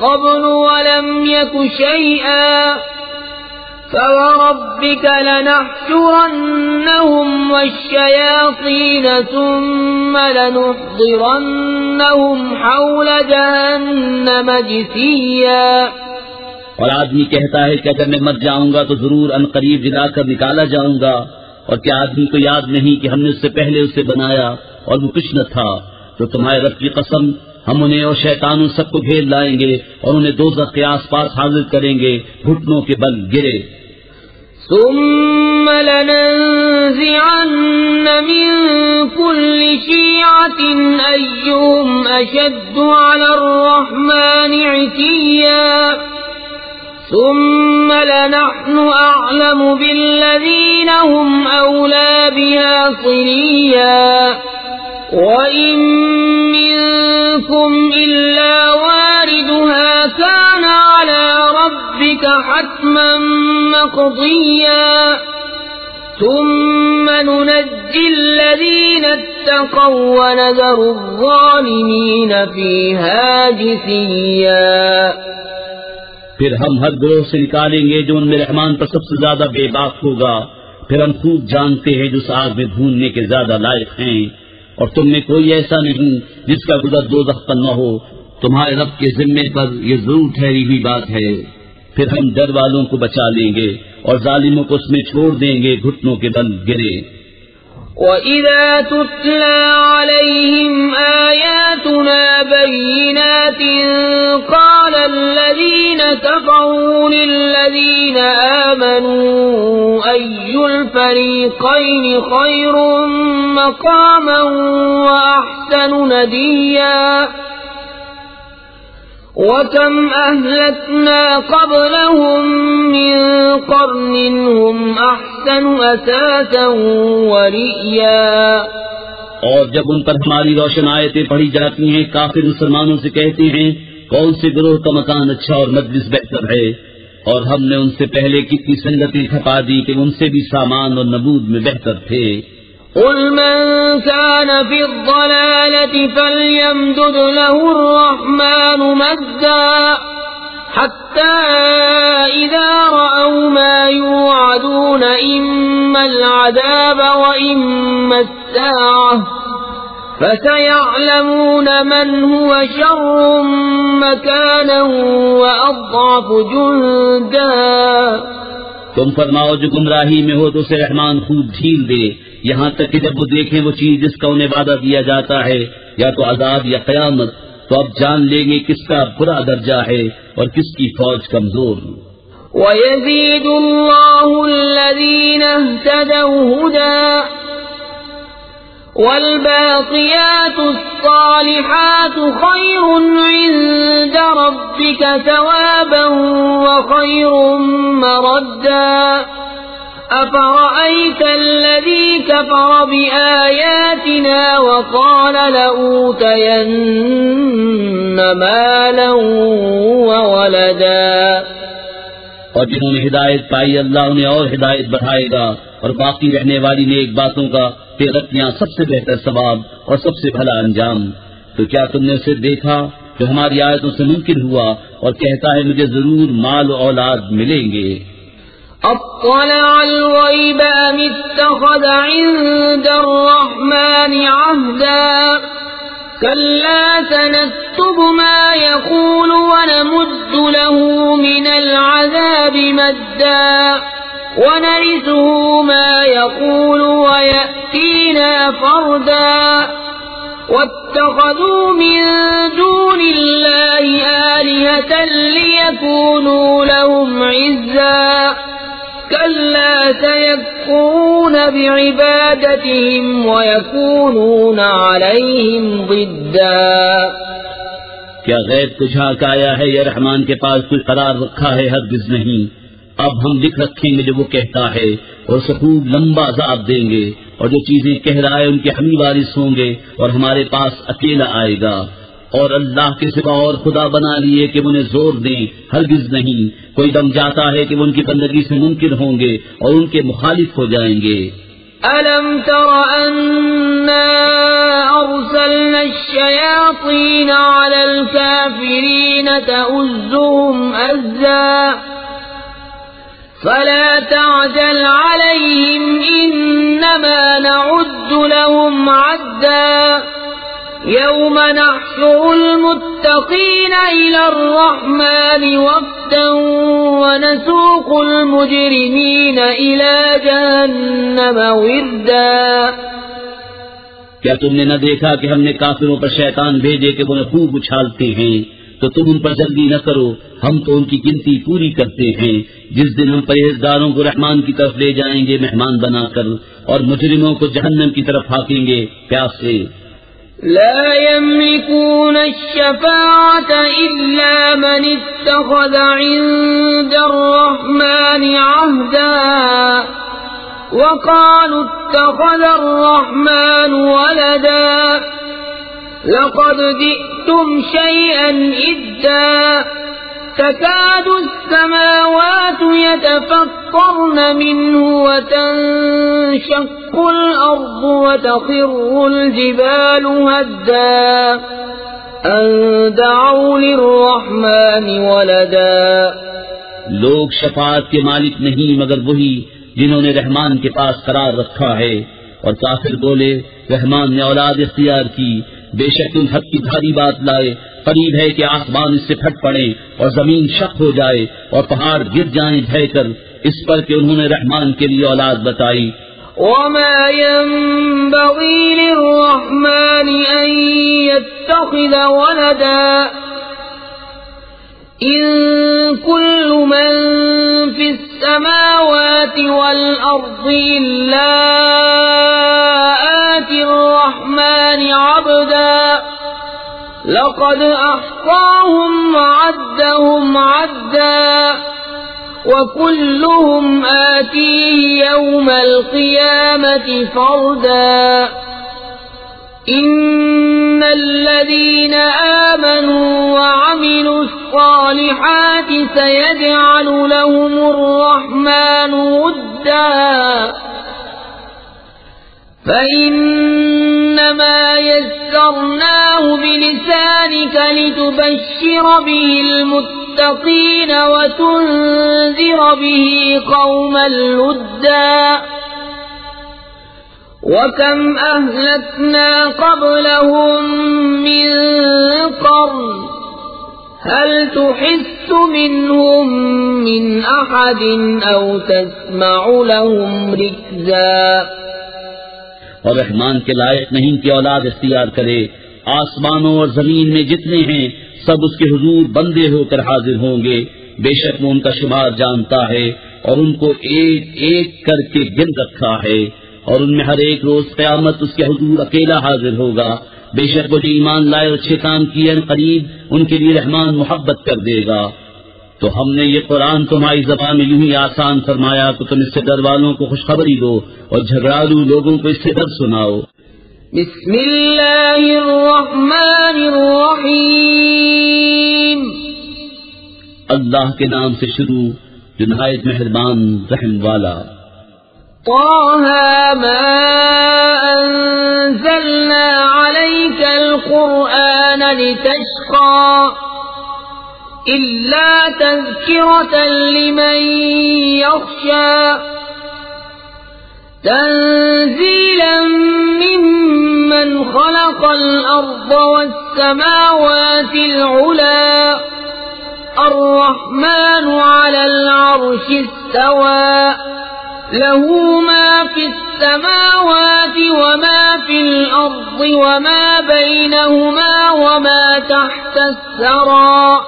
قَبْلُ وَلَمْ يَكُ شَيْئًا فَوَرَبِّكَ لَنَحْشُرَنَّهُمْ وَالشَّيَاطِينَ ثُمَّ لَنُحْضِرَنَّهُمْ حَوْلَ جَهَنَّمَ جِثِيًّا. اور آدمی کہتا ہے کہ اگر میں مر جاؤں گا تو ضرور عنقریب جلا کر نکالا جاؤں گا. اور کیا آدمی کو یاد نہیں کہ ہم نے اس سے پہلے اسے بنایا اور وہ کچھ نہ تھا؟ تو تمہارے رب کی قسم ہم انہیں اور شیطانوں سب کو گھیر لائیں گے اور انہیں دوزخ کے آس پاس حاضر کریں گے گھٹنوں کے بل گرے. ثم لننزعن من كل شيعة أيهم أشد على الرحمن عتيا ثم لنحن أعلم بالذين هم أولى بها صليا وإن منكم إلا واردها كان على ربك حتما مقضيا ثم ننجي الذين اتقوا ونذر الظالمين فيها جثيا. پھر ہم ہر گروہ سے نکالیں گے جو ان میں رحمان پر سب سے زیادہ بے باک ہوگا. پھر ہم خوب جانتے ہیں جو اس آگ میں بھوننے کے زیادہ لائق ہیں. اور تم میں کوئی ایسا نہیں جس کا گزر دوزخ پر نہ ہو. تمہارے رب کے ذمے پر یہ ضرور ٹھہری ہوئی بات ہے. پھر ہم ڈر والوں کو بچا لیں گے اور ظالموں کو اس میں چھوڑ دیں گے گھٹنوں کے بل گرے. وَإِذَا تُتْلَى عَلَيْهِمْ آيَاتُنَا بَيِّنَاتٍ قَالَ الَّذِينَ كَفَرُوا لِلَّذِينَ آمَنُوا أَيُّ الْفَرِيقَيْنِ خَيْرٌ مَقَامًا وَأَحْسَنُ نَدِيًّا وَكَمْ أَهْلَكْنَا قَبْلَهُمْ مِنْ قَرْنٍ هُمْ أَحْسَنُ أَثَاثًا وَرِئْيًا. اور جب ان پر ہماری روشن آیتیں پڑھی جاتی ہیں کافر مسلمانوں سے کہتے ہیں کون سے گروہ کا مکان اچھا اور مجلس بہتر ہے. اور ہم نے ان سے پہلے کتنی سنگتیں کھپا دی کہ ان سے بھی سامان اور نبود میں بہتر تھے. قل من كان في الضلالة فليمدد له الرحمن مدا حتى إذا رأوا ما يوعدون إما العذاب وإما الساعة فسيعلمون من هو شر مكانا وأضعف جندا. تم فرماؤ جو گمراہی میں ہو تو اسے رحمان خوب ڈھیل دے یہاں تک کہ جب وہ دیکھیں وہ چیز جس کا انہیں وعدہ دیا جاتا ہے یا تو عذاب یا قیامت تو اب جان لیں گے کس کا برا درجہ ہے اور کس کی فوج کمزور. وَيَزِيدُ اللَّهُ الَّذِينَ اهْتَدَوْا هُدًى وَالْبَاقِيَاتُ الصَّالِحَاتُ خَيْرٌ عِندَ رَبِّكَ ثَوَابًا وَخَيْرٌ مَّرَدًّا. أَفَرَأَيْتَ الَّذِي كَفَرَ بِآيَاتِنَا وَقَالَ لَأُوتَيَنَّ مَالًا وَوَلَدًا. اور جنہوں نے ہدایت پائی اللہ انہیں اور ہدایت بڑھائے گا اور باقی رہنے والی نیک باتوں کا ترقیاں سب سے بہتر ثواب اور سب سے بھلا انجام. تو کیا تم نے اسے دیکھا جو ہماری آیتوں سے منکر ہوا اور کہتا ہے مجھے ضرور مال و اولاد ملیں گے. اطلع الغیب ام اتخذ عند الرحمن عهدا كلا سنكتب ما يقول ونمد له من العذاب مدا ونرثه ما يقول ويأتينا فردا واتخذوا من دون الله آلهة ليكونوا لهم عزا كلا سيكفرون بعبادتهم ويكونون عليهم ضدا. کیا غیب کو جھانک آیا ہے یا رحمان کے پاس کوئی قرار رکھا ہے؟ ہرگز نہیں. اب ہم لکھ رکھیں گے جو وہ کہتا ہے اور اسے خوب لمبا عذاب دیں گے، اور جو چیزیں کہہ رہا ہے ان کے ہم ہی وارث ہوں گے اور ہمارے پاس اکیلا آئے گا. اور اللہ کے سوا اور خدا بنا لیے کہ انہیں زور دیں، ہرگز نہیں. کوئی دم جاتا ہے کہ وہ ان کی بندگی سے منکر ہوں گے اور ان کے مخالف ہو جائیں گے. أَلَمْ تَرَ أَنَّا أَرْسَلْنَا الشَّيَاطِينَ عَلَى الْكَافِرِينَ تَؤُزُّهُمْ أَزًّا فَلَا تَعْجَلْ عَلَيْهِمْ إِنَّمَا نَعُدُّ لَهُمْ عَدًّا يَوْمَ نَحْشُرُ الْمُتَّقِينَ إِلَى الرَّحْمَنِ وَفْدًا وَنَسُوقُ الْمُجْرِمِينَ إِلَى جَهَنَّمَ وِرْدًا. کیا تم نے نہ دیکھا کہ ہم نے کافروں پر شیطان بھیجے کہ وہ انہیں خوب اچھالتے ہیں؟ تو تم ان پر جلدی نہ کرو، ہم تو ان کی گنتی پوری کرتے ہیں. جس دن ہم پرہیزگاروں کو رحمان کی طرف لے جائیں گے مہمان بنا کر، اور مجرموں کو جہنم کی طرف ہاکیں گے پیاس سے. لا يملكون الشفاعة إلا من اتخذ عند الرحمن عهدا وقالوا اتخذ الرحمن ولدا لقد جئتم شيئا إدا تكاد السماوات يتفطرن منه وتنشق الأرض وتخر الجبال هدا أن دعوا للرحمن ولدا. لوگ شفاعت کے مالک نہیں مگر وہی جنہوں نے رحمان کے پاس قرار رکھا ہے. اور کافر بولے رحمان نے اولاد اختیار کی. بے شک تم حق کی بھاری بات لائے، قریب ہے کہ آسمان اس سے پھٹ پڑے اور زمین شق ہو جائے اور پہاڑ گر جائیں ڈھہ کر، اس پر کہ انہوں نے رحمان کے لیے اولاد بتائی. وما ينبغي للرحمن أن يتخذ ولدا إن كل من في السماوات والأرض إلا آتي الرحمن عبدا لقد أحصاهم وعدهم عدا وكلهم آتيه يوم القيامة فردا. إن الذين آمنوا وعملوا الصالحات سيجعل لهم الرحمن ودا فإنما يسرناه بلسانك لتبشر به المتقين وتنذر به قوما لدا. وكم أهلكنا قبلهم من قرن هل تحس منهم من أحد أو تسمع لهم ركزا. اور رحمان کے لائق نہیں کہ اولاد اختیار کرے. آسمانوں اور زمین میں جتنے ہیں سب اس کے حضور بندے ہو کر حاضر ہوں گے. بے شک وہ ان کا شمار جانتا ہے اور ان کو ایک ایک کر کے گن رکھا ہے، اور ان میں ہر ایک روز قیامت اس کے حضور اکیلا حاضر ہوگا. بے شک وہ جو ایمان لائے اور اچھے کام کیے قریب ان کے لیے رحمان محبت کر دے گا. تو ہم نے یہ قرآن تمہاری زبان میں یوں ہی آسان فرمایا کہ تم اس سے ڈر والوں کو خوشخبری دو اور جھگڑالو لوگوں کو اس سے ڈر سناؤ. بسم اللہ الرحمن الرحیم. اللہ کے نام سے شروع جو نہایت مہربان رحم والا. طه ما أنزلنا عليك القرآن لتشقى يشقى إلا تذكرة لمن يخشى تنزيلا ممن خلق الأرض والسماوات العلى الرحمن على العرش استوى له ما في السماوات وما في الأرض وما بينهما وما تحت الثرى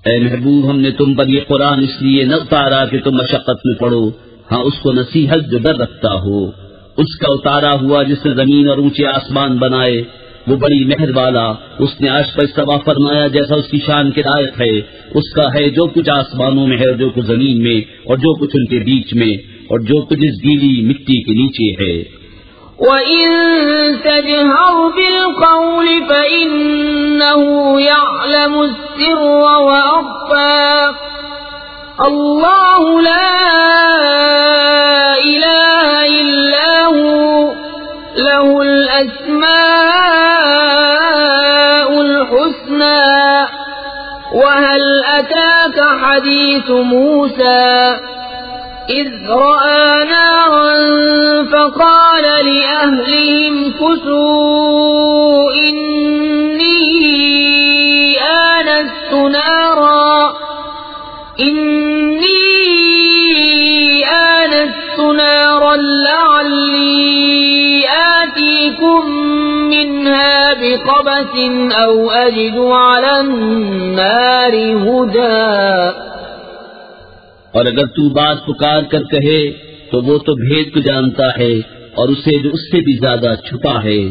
اے محبوب، ہم نے تم پر یہ قرآن اس لیے نہ اتارا کہ تم مشقت میں پڑو، ہاں اس کو نصیحت جو ڈر رکھتا ہو، اس کا اتارا ہوا جس نے زمین اور اونچے آسمان بنائے، وہ بڑی مہر والا، اس نے عرش پر استوا فرمایا جیسا اس کی شان کے لائق ہے، اس کا ہے جو کچھ آسمانوں میں ہے اور جو کچھ زمین میں اور جو کچھ ان کے بیچ میں اور جو کچھ اس گیلی مٹی کے نیچے ہے۔ وَإِن تَجْهَرْ بِالْقَوْلِ فَإِنَّهُ يَعْلَمُ السِّرَّ وَأَخْفَى اللَّهُ لَا إِلَهَ إِلَّا هُوَ لَهُ الْأَسْمَاءُ الْحُسْنَى وَهَلْ أَتَاكَ حَدِيثُ مُوسَى إذ رأى نارا فقال لأهلهم كثوا إني آنست نارا لعلي آتيكم منها بقبس أو أجد على النار هدى۔ اور اگر تو بات پکار کر کہے تو وہ تو بھید کو جانتا ہے اور اسے جو اس سے بھی زیادہ چھپا ہے،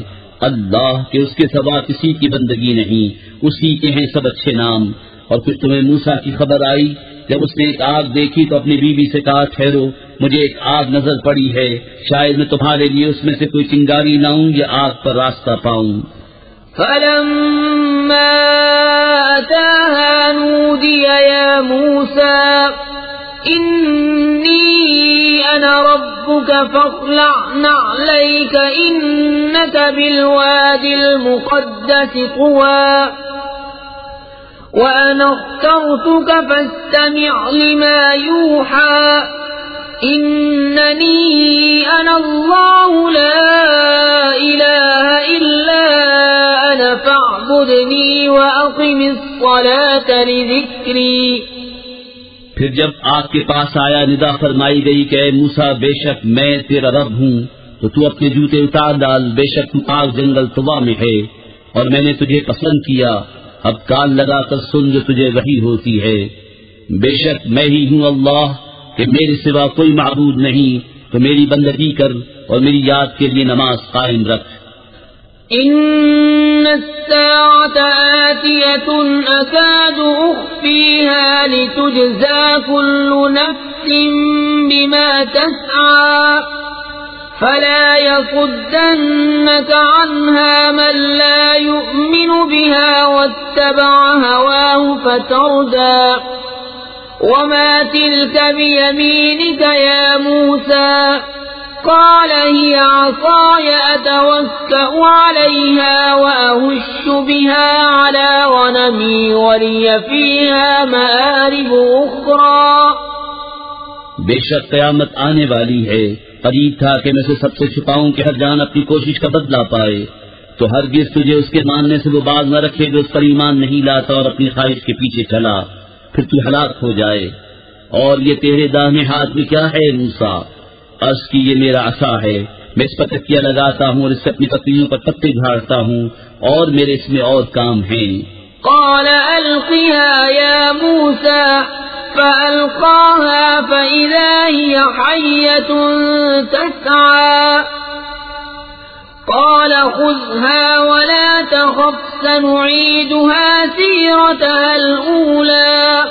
اللہ کے اس کے سوا کسی کی بندگی نہیں، اسی کے ہیں سب اچھے نام۔ اور کچھ تمہیں موسیٰ کی خبر آئی جب اس نے ایک آگ دیکھی تو اپنی بیوی سے کہا ٹھہرو، مجھے ایک آگ نظر پڑی ہے، شاید میں تمہارے لیے اس میں سے کوئی چنگاری لاؤں یا آگ پر راستہ پاؤں۔ فلما أتاها نودي يا موسى إني أنا ربك فاخلع نعليك إنك بالواد المقدس طوى وأنا اخترتك فاستمع لما يوحى إنني أنا الله لا إله إلا أنا فاعبدني وأقم الصلاة لذكري۔ پھر جب آگ کے پاس آیا ندا فرمائی گئی کہ اے موسیٰ بے شک میں تیرا رب ہوں، تو تو اپنے جوتے اتار ڈال، بے شک تو پاک جنگل طوا میں ہے اور میں نے تجھے پسند کیا، اب کان لگا کر سن جو تجھے وحی ہوتی ہے۔ بے شک میں ہی ہوں اللہ کہ میرے سوا کوئی معبود نہیں، تو میری بندگی کر اور میری یاد کے لیے نماز قائم رکھ۔ إن الساعة آتية أكاد أخفيها لتجزى كل نفس بما تسعى فلا يصدنك عنها من لا يؤمن بها واتبع هواه فتردى وما تلك بيمينك يا موسى قال هي عصاي أتوكأ عليها وأهش بها على غنمي ولي فيها مآرب أخرى۔ بے شک قیامت آنے والی ہے، قریب تھا کہ میں سے سب سے چھپاؤں کہ ہر جان اپنی کوشش کا بدلہ پائے، تو ہرگز تجھے اس کے ماننے سے وہ باز نہ رکھے جو اس پر ایمان نہیں لاتا اور اپنی خواہش کے پیچھے چلا، پھر تو ہلاک ہو جائے۔ اور یہ تیرے داہنے ہاتھ میں کیا ہے موسیٰ؟ عرض کی یہ میرا عصا ہے، میں اس پر تکیہ لگاتا ہوں اور اس سے اپنی پتلیوں پر پتے جھاڑتا ہوں، اور میرے اس میں اور کام ہیں۔ قال ألقها يا موسى فألقاها فإذا هي حية تسعى قال خذها ولا تخف سنعيدها سيرتها الأولى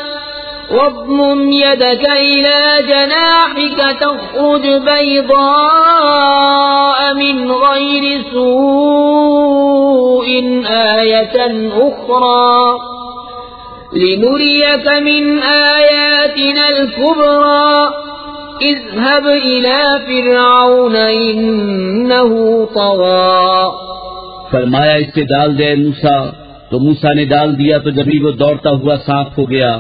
واضمم يدك إلى جناحك تخرج بيضاء من غير سوء آية أخرى لنريك من آياتنا الكبرى اذهب إلى فرعون إنه طغى فرمایا اس سے ڈال دے موسیٰ، تو موسیٰ نے ڈال دیا تو جبھی وہ دوڑتا ہوا سانپ ہو گیا۔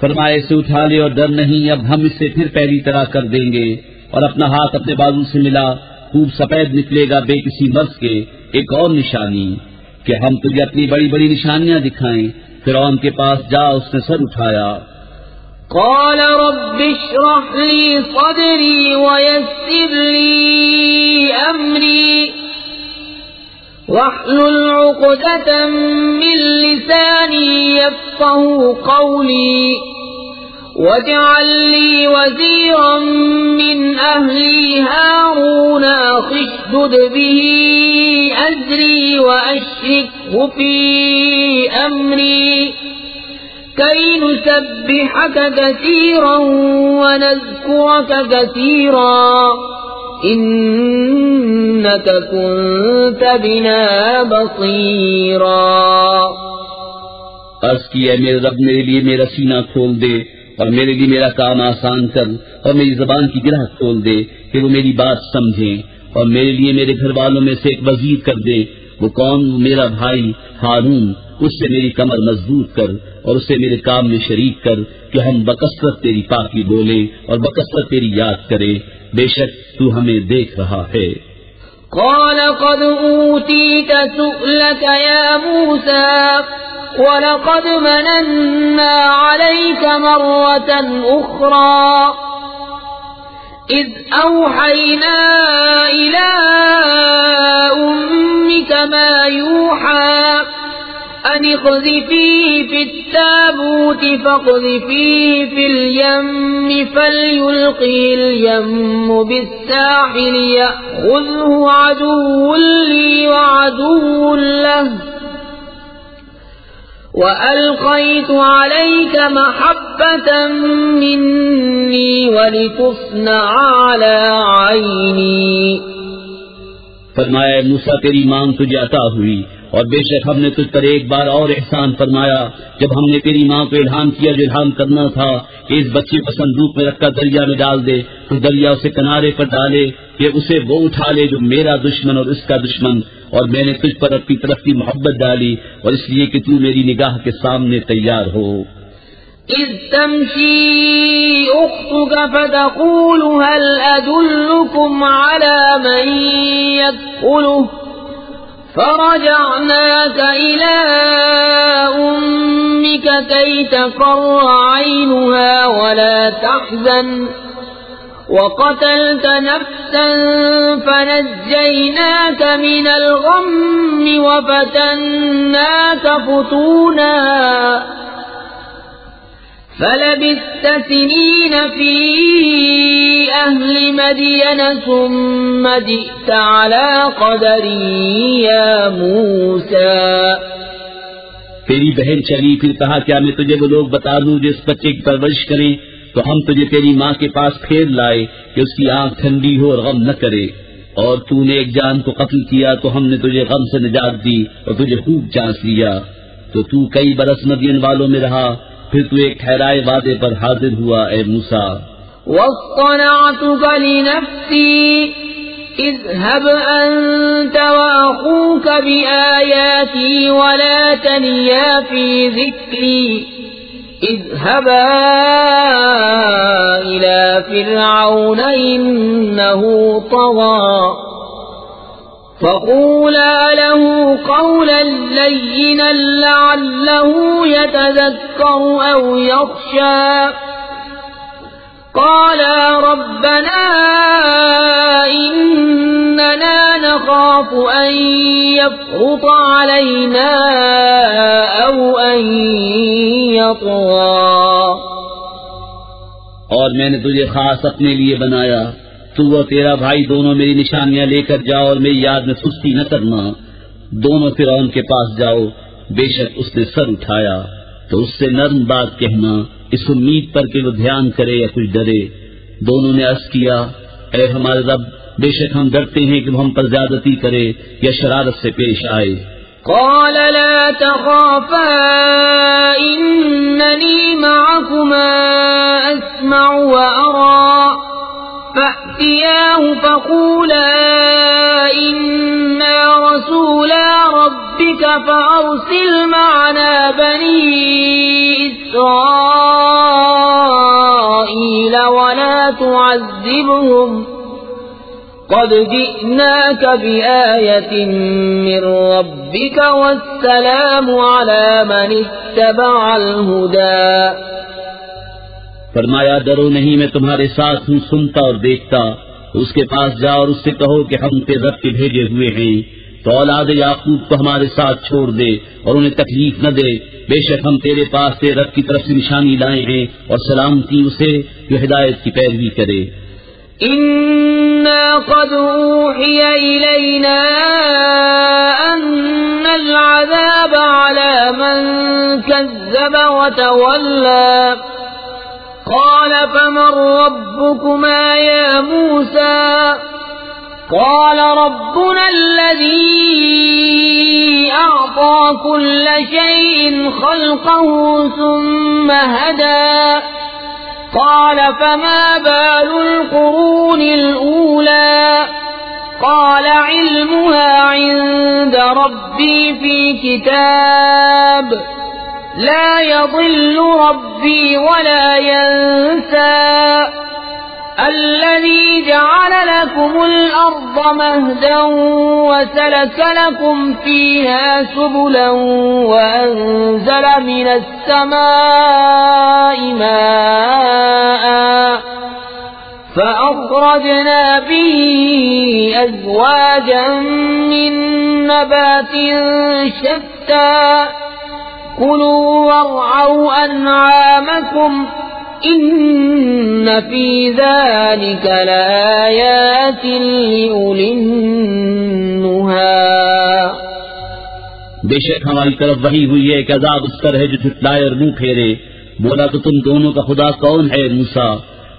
فرمایا اسے اٹھا لے اور ڈر نہیں، اب ہم اسے پھر پہلی طرح کر دیں گے۔ اور اپنا ہاتھ اپنے بازو سے ملا، خوب سفید نکلے گا بے کسی مرض کے، ایک اور نشانی کہ ہم تجھے اپنی بڑی بڑی نشانیاں دکھائیں۔ فرعون کے پاس جا، اس نے سر اٹھایا۔ قال رب اشرح لي صدري ويسر لي أمري واحلل عقدة من لساني يفقهوا قولي واجعل لي وزيرا من أهلي هارون أخي اشدد به أزري وأشركه في أمري كي نسبحك كثيرا ونذكرك كثيرا إنك كنت بنا بصيرا۔ عرض کی اے میرے رب میرے لیے میرا سینہ کھول دے اور میرے لیے میرا کام آسان کر، اور میری زبان کی گرہ کھول دے کہ وہ میری بات سمجھیں، اور میرے لیے میرے گھر والوں میں سے ایک وزیر کر دے۔ وہ کون؟ میرا بھائی ہارون، اس سے میری کمر مضبوط کر اور اسے میرے کام میں شریک کر کہ ہم بکثرت تیری پاکی بولے اور بکثرت تیری یاد کرے، بے شک تو ہمیں دیکھ رہا ہے۔ قال قد أوتيت سؤلك يا موسى وَلَقَدْ مَنَنَّا عَلَيْكَ مَرَّةً أُخْرَى إِذْ أَوْحَيْنَا إِلَىٰ أُمِّكَ مَا يُوحَىٰ أَنِ اقْذِفِيهِ فِي التَّابُوتِ فَاقْذِفِيهِ فِي الْيَمِّ فَلْيُلْقِهِ الْيَمُّ بِالسَّاحِلِ يَأْخُذْهُ عَدُوٌّ لِّي وَعَدُوٌّ لَّهُ وَأَلْقَيْتُ عَلَيْكَ مَحَبَّةً مِّنِّي وَلِتُصْنَعَ عَلَىٰ عَيْنِي۔ فرمایا اے موسیٰ تیری مانگ تجھے عطا ہوئی، اور بے شک ہم نے تجھ پر ایک بار اور احسان فرمایا جب ہم نے تیری ماں کو الہام کیا جو الہام کرنا تھا کہ اس بچے کو صندوق میں رکھ کر دریا میں ڈال دے، تو دریا اسے کنارے پر ڈالے کہ اسے وہ اٹھا لے جو میرا دشمن اور اس کا دشمن، اور میں نے تجھ پر اپنی طرف کی محبت ڈالی اور اس لیے کہ تو میری نگاہ کے سامنے تیار ہو۔ إذ تمشي أختك فتقول هل أدلكم على من يكفله فرجعناك إلى أمك كي تقر عينها ولا تحزن وقتلت نفسا فنجيناك من الغم وفتناك فتونا فلبثت سنين في أهل مدين ثم جئت على قدري يا موسى۔ تیری بہن چلی، پھر کہا کیا میں تجھے وہ لوگ بتا دوں جو اس بچے کی پرورش کریں، تو ہم تجھے تیری ماں کے پاس پھیر لائے کہ اس کی آنکھ ٹھنڈی ہو اور غم نہ کرے، اور تو نے ایک جان کو قتل کیا تو ہم نے تجھے غم سے نجات دی اور تجھے خوب جانچ لیا، تو کئی برس مدین والوں میں رہا، پھر تو ایک ٹھہرائے وعدے پر حاضر ہوا اے موسیٰ۔ واصطنعتك لنفسي اذهب أنت وأخوك بآياتي ولا تنيا في ذكري اذهبا إلى فرعون إنه طغى فقولا له قولا لينا لعله يتذكر أو يخشى قالا ربنا إننا نخاف أن يفرط علينا أو أن يطغى۔ اور میں نے تجھے خاص اپنے لیے بنایا، تو اور تیرا بھائی دونوں میری نشانیاں لے کر جاؤ اور میری یاد میں سستی نہ کرنا، دونوں فرعون کے پاس جاؤ، بے شک اس نے سر اٹھایا، تو اس سے نرم بات کہنا اس امید پر کہ وہ دھیان کرے یا کچھ ڈرے۔ دونوں نے عرض کیا اے ہمارے رب، بے شک ہم ڈرتے ہیں کہ وہ ہم پر زیادتی کرے یا شرارت سے پیش آئے۔ قال لا تخافا إنني معكما أسمع وأرى فأتياه فقولا إنا رسولا إسرائيل ولا تعذبهم قد جئناك بآية من ربك والسلام على من اتبع الهدى. فرمایا ڈرو نہیں، میں تمہارے ساتھ ہوں، سنتا اور دیکھتا. اس کے پاس جا اور اس سے کہو کہ ہم تیرے رب کے بھیجے ہوئے ہیں، تو اولاد یعقوب کو ہمارے ساتھ چھوڑ دے اور انہیں تکلیف نہ دے. بے شک ہم تیرے پاس تیرے رب کی طرف سے نشانی لائے ہیں، اور سلامتی اسے جو ہدایت کی پیروی کرے. إنا قد أوحي إلينا أن العذاب على من كذب وتولى. قال فمن ربكما يا موسى؟ قال ربنا الذي أعطى كل شيء خلقه ثم هدى. قال فما بال القرون الأولى؟ قال علمها عند ربي في كتاب لا يضل ربي ولا ينسى. الذي جعل لكم الأرض مهدا وسلك لكم فيها سبلا وأنزل من السماء ماء فأخرجنا به أزواجا من نبات شتى كلوا وارعوا أنعامكم إن في ذلك لآيات لأولي النهى. بے شک ہماری طرف وحی ہوئی ہے کہ عذاب اس طرح ہے جو جھٹلائے اور منہ پھیرے. بولا تو تم دونوں کا خدا کون ہے موسیٰ؟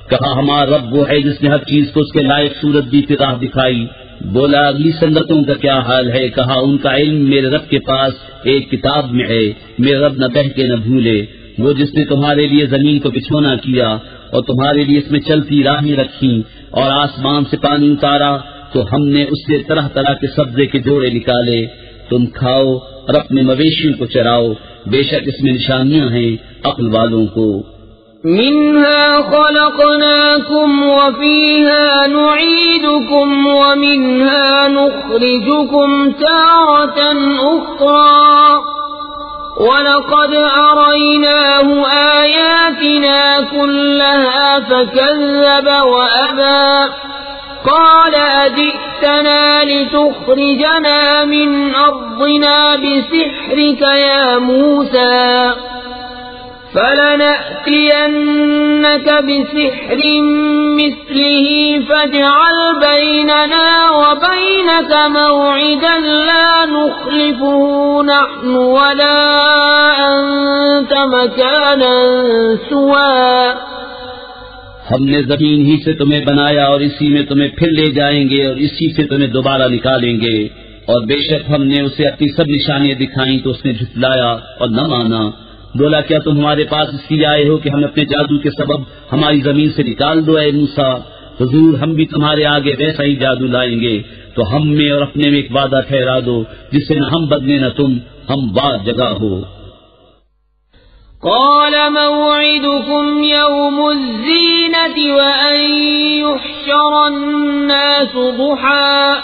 کہا ہمارا رب وہ ہے جس نے ہر چیز کو اس کے لائق صورت دی پھر راہ دکھائی. بولا اگلی سنتوں کا کیا حال ہے؟ کہا ان کا علم میرے رب کے پاس ایک کتاب میں ہے، میرے رب نہ بہکے نہ بھولے. وہ جس نے تمہارے لیے زمین کو بچھونا کیا اور تمہارے لیے اس میں چلتی راہیں رکھی اور آسمان سے پانی اتارا تو ہم نے اس سے طرح طرح کے سبزے کے جوڑے نکالے. تم کھاؤ اور اپنے مویشیوں کو چراؤ، بے شک اس میں نشانیاں ہیں عقل والوں کو. منها خلقناكم وفيها نعيدكم ومنها نخرجكم تارة أخرى وَلَقَدْ أَرَيْنَاهُ آيَاتِنَا كُلَّهَا فَكَذَّبَ وَأَبَى. قَالَ أَجِئْتَنَا لِتُخْرِجَنَا مِنْ أَرْضِنَا بِسِحْرِكَ يَا مُوسَى فَلَنَأْتِيَنَّكَ بِسِحْرٍ مِثْلِهِ فَاجْعَلْ بَيْنَنَا وَبَيْنَكَ مَوْعِدًا لَا نُخْلِفُهُ نَحْنُ وَلَا أَنْتَ مَكَانًا سُوًى. ہم نے زمین ہی سے تمہیں بنایا اور اسی میں تمہیں پھر لے جائیں گے اور اسی سے تمہیں دوبارہ نکالیں گے. اور بے شک ہم نے اسے اپنی سب نشانیاں دکھائیں تو اس نے جھٹلایا اور نہ مانا. بولا کیا تم ہمارے پاس اس لیے آئے ہو کہ ہم اپنے جادو کے سبب ہماری زمین سے نکال دو اے موسیٰ؟ حضور ہم بھی تمہارے آگے ویسا ہی جادو لائیں گے، تو ہم میں اور اپنے میں ایک وعدہ ٹھہرا دو جس سے نہ ہم بدلے نہ تم، ہم بعد جگہ ہو. قال موعدكم يوم الزينة وأن يحشر الناس ضحى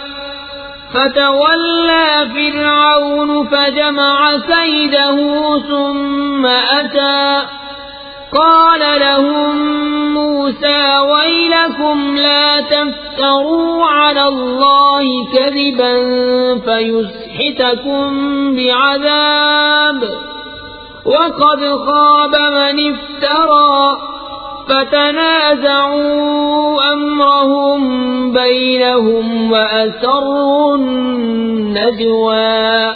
فتولى فرعون فجمع كيده ثم أتى. قال لهم موسى ويلكم لا تفتروا على الله كذبا فيسحتكم بعذاب وقد خاب من افترى. فتنازعوا أمرهم بينهم وأسروا النجوى.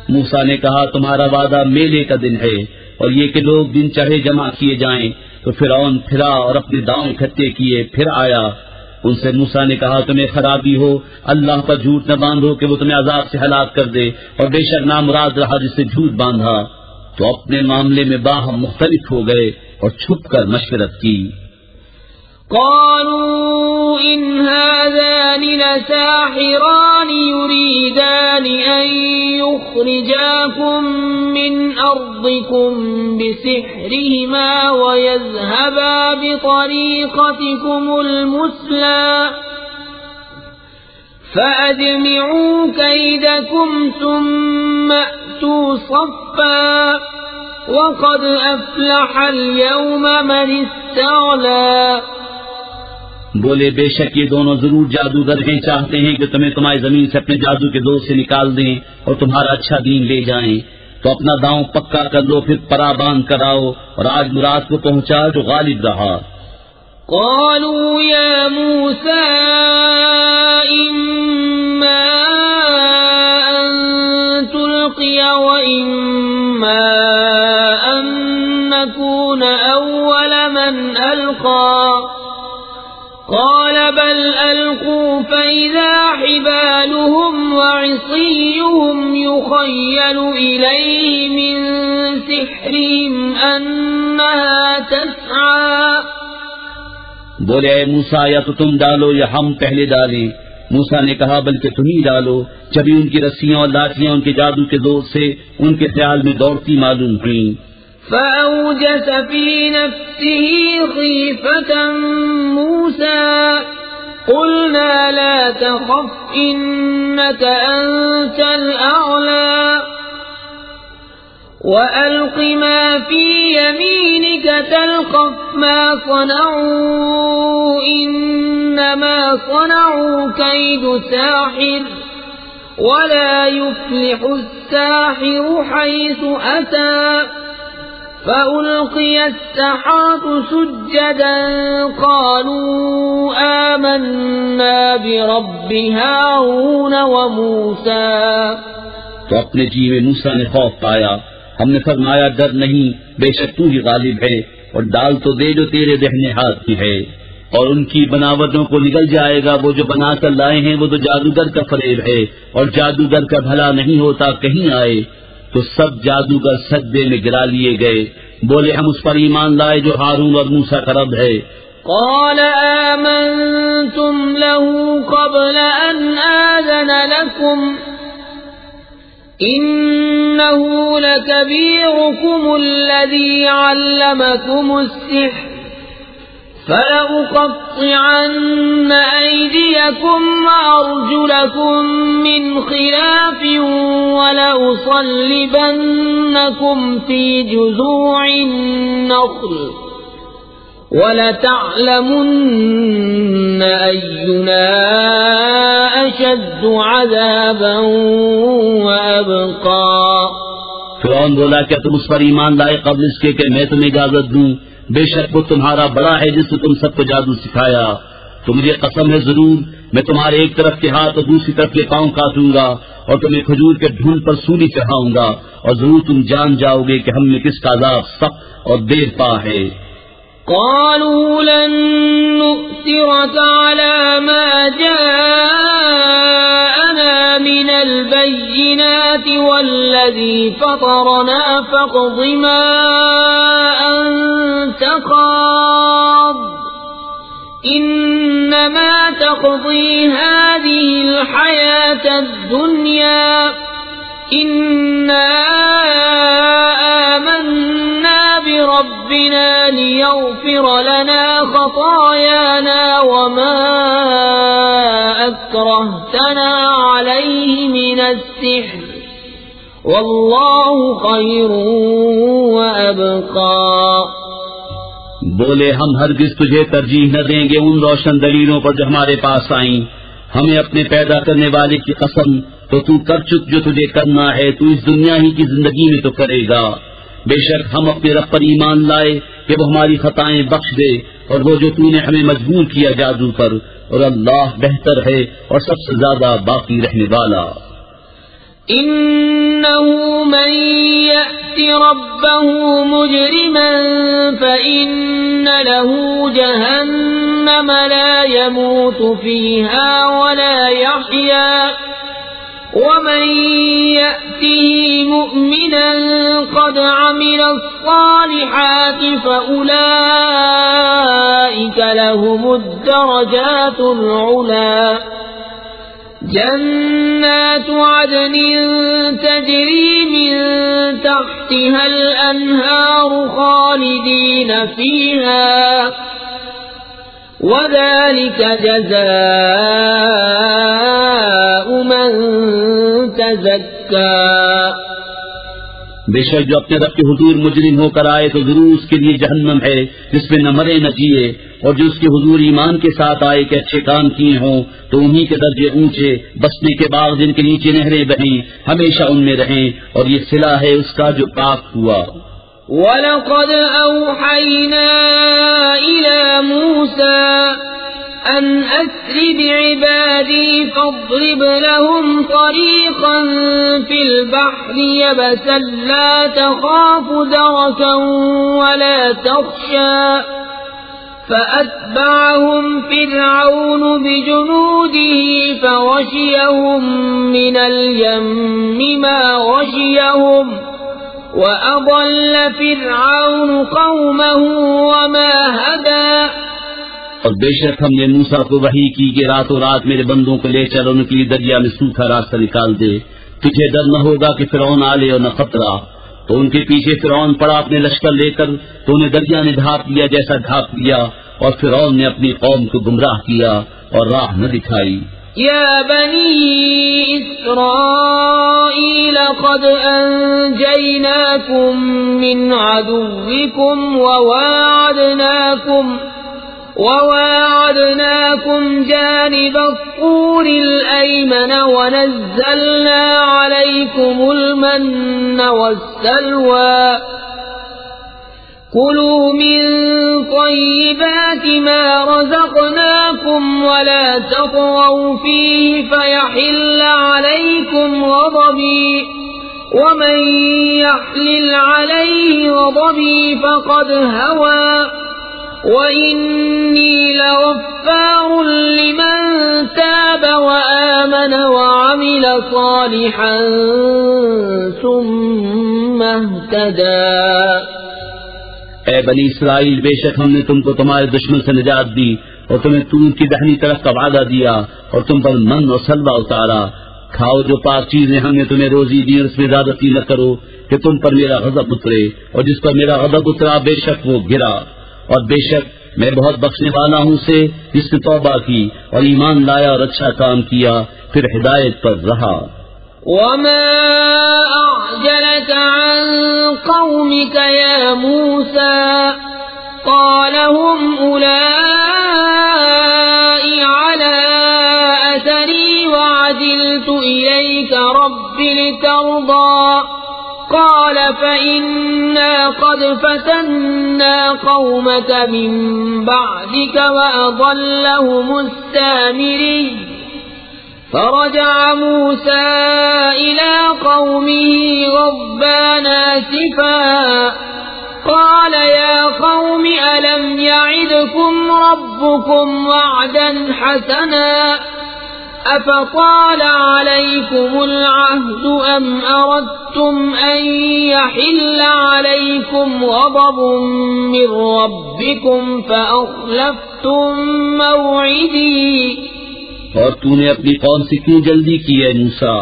موسیٰ نے کہا تمہارا وعدہ میلے کا دن ہے اور یہ کہ لوگ دن چڑھے جمع کیے جائیں. تو فرعون پھرا اور اپنے داؤں اکٹھے کیے پھر آیا. ان سے موسیٰ نے کہا تمہیں خرابی ہو، اللہ پر جھوٹ نہ باندھو کہ وہ تمہیں عذاب سے ہلاک کر دے، اور بے شک نامراد رہا جس سے جھوٹ باندھا. تو اپنے معاملے میں باہم مختلف ہو گئے اور چھپ کر مشورت کی. قالوا إن هذان لساحران يريدان أن يخرجاكم من أرضكم بسحرهما ويذهبا بطريقتكم المثلى فأجمعوا كيدكم ثم أتوا صفا وقد أفلح اليوم من استعلى. بولے بے شک یہ دونوں ضرور جادوگر ہیں، چاہتے ہیں کہ تمہیں تمہاری زمین سے اپنے جادو کے دور سے نکال دیں اور تمہارا اچھا دین لے جائیں. تو اپنا داؤں پکا کر لو، پھر پرا باندھ کر آؤ اور آج مراد کو پہنچا جو غالب رہا. قالوا يا موسى إما أن تلقي وإما أن نكون أول من ألقى قال بل ألقوا فإذا حبالهم وعصيهم يخيل إليه من سحرهم أنها تسعى. بولے اے موسیٰ یا تو تم ڈالو یا ہم پہلے ڈالیں. موسیٰ نے کہا بلکہ تم ہی ڈالو. جبھی ان کی رسیاں اور لاٹیاں ان کے جادو کے دور سے ان کے خیال میں دوڑتی معلوم ہوئیں. فأوجس في نفسه خيفة موسى قلنا لا تخف إنك أنت الأعلى وألق ما في يمينك تلقف ما صنعوا إنما صنعوا كيد ساحر ولا يفلح الساحر حيث أتى. فألقي السحرة سجدا قالوا آمنا برب هارون وموسى. تو اپنے جی میں موسیٰ نے خوف پایا. ہم نے فرمایا ڈر نہیں، بے شک تو ہی غالب ہے اور ڈال تو دے جو تیرے دہنے ہاتھ کی ہے. اور ان کی بناوٹوں کو نگل جائے گا، وہ جو بنا کر لائے ہیں وہ تو جادوگر کا فریب ہے اور جادوگر کا بھلا نہیں ہوتا کہیں آئے. تو سب جادوگر سجدے میں گرا لیے گئے. بولے ہم اس پر ایمان لائے جو ہارون اور موسیٰ کا رب ہے. قال آمنتم له قبل أن آذن لكم إنه لكبيركم الذي علمكم السحر فلأقطعن أيديكم وأرجلكم من خلاف ولأصلبنكم في جذوع النخل وَلَتَعْلَمُنَّ أَيُّنَا أَشَدُّ عَذَابًا وَأَبْقَى. فرعون بولا کیا تم اس پر ایمان لائے قبل اس کے کہ میں تمہیں اجازت دوں؟ بے شک وہ تمہارا بڑا ہے جس نے تم سب کو جادو سکھایا. تو مجھے قسم ہے ضرور میں تمہارے ایک طرف کے ہاتھ اور دوسری طرف کے پاؤں کاٹوں گا اور تمہیں کھجور کے ڈھونڈ پر سولی چڑھاؤں گا اور ضرور تم جان جاؤ گے کہ ہم نے کس کا عذاب سخت اور دیر پا ہے. قالوا لن نؤثرك على ما جاءنا من البينات والذي فطرنا فاقض ما أنت قاض إنما تقضي هذه الحياة الدنيا إنا آمنا بربنا ليغفر لنا خطايانا وما أكرهتنا عليه من السحر والله خير وأبقى. بولے ہم ہرگز تجھے ترجیح نہ دیں گے ان روشن دلیلوں پر جو ہمارے پاس آئیں. ہمیں اپنے پیدا کرنے والے کی قسم تو تو کر چک جو تجھے کرنا ہے، تو اس دنیا ہی کی زندگی میں تو کرے گا. بے شک ہم اپنے رب پر ایمان لائے کہ وہ ہماری خطائیں بخش دے اور وہ جو تو نے ہمیں مجبور کیا جادو پر، اور اللہ بہتر ہے اور سب سے زیادہ باقی رہنے والا. إنه من يأت ربه مجرما فإن له جهنم لا يموت فيها ولا يحيا ومن يأت يأته مؤمنا قد عمل الصالحات فأولئك لهم الدرجات العلى جنات عدن تجري من تحتها الأنهار خالدين فيها وذلك جزاء من تزكى. بے شک جو اپنے رب کے حضور مجرم ہو کر آئے تو ضرور اس کے لیے جہنم ہے جس میں نہ مرے نہ جیے، اور جو اس کے حضور ایمان کے ساتھ آئے کہ اچھے کام کیے ہوں تو انہی کے درجے اونچے، بسنے کے باغ جن کے نیچے نہریں بہیں، ہمیشہ ان میں رہیں، اور یہ صلہ ہے اس کا جو پاک ہوا. وَلَقَدْ أَوْحَيْنَا إِلَى مُوسَى أَنْ أَسْرِ بِعِبَادِي فَاضْرِبْ لَهُمْ طَرِيقًا فِي الْبَحْرِ يَبَسًا لَا تَخَافُ دَرَكًا وَلَا تَخْشَى فَأَتْبَعَهُمْ فِرْعَوْنُ بِجُنُودِهِ فَغَشِيَهُمْ مِنَ الْيَمِّ مَا غَشِيَهُمْ وَأَضَلَّ فِرْعَوْنُ قَوْمَهُ وَمَا هَدَى. اور بے شک ہم نے موسیٰ کو وحی کی کہ راتوں رات میرے بندوں کو لے چل ان کے لیے دریا میں سوکھا راستہ نکال دے. تجھے ڈر نہ ہوگا کہ فرعون آ لے اور نہ خطرہ. تو ان کے پیچھے فرعون پڑا اپنے لشکر لے کر، تو انہیں دریا نے ڈھانپ لیا جیسا ڈھانپ لیا، اور فرعون نے اپنی قوم کو گمراہ کیا اور راہ نہ دکھائی. يا بني إسرائيل قد أنجيناكم من عدوكم وواعدناكم جانب الطور الأيمن ونزلنا عليكم المن والسلوى كلوا من طيبات ما رزقناكم ولا تطغوا فيه فيحل عليكم غضبي ومن يحلل عليه غضبي فقد هوى وإني لغفار لمن تاب وآمن وعمل صالحا ثم اهتدى. اے بنی اسرائیل، بے شک ہم نے تم کو تمہارے دشمن سے نجات دی اور تمہیں تور کی دہنی طرف کا وعدہ دیا اور تم پر من اور سلوہ اتارا. کھاؤ جو پاک چیزیں ہم نے تمہیں روزی دی، اور اس میں زیادتی نہ کرو کہ تم پر میرا غضب اترے، اور جس پر میرا غضب اترا بے شک وہ گرا. اور بے شک میں بہت بخشنے والا ہوں سے جس نے توبہ کی اور ایمان لایا اور اچھا کام کیا پھر ہدایت پر رہا. وما أعجلك عن قومك يا موسى قال هم أولئك على أثري وعجلت إليك رب لترضى قال فإنا قد فتنا قومك من بعدك وأضلهم السامري فرجع موسى إلى قومه غضبان آسفا قال يا قوم ألم يعدكم ربكم وعدا حسنا أفطال عليكم العهد أم أردتم أن يحل عليكم غضب من ربكم فأخلفتم موعدي. اور تو نے اپنی قوم سے کیوں جلدی کی ہے موسیٰ؟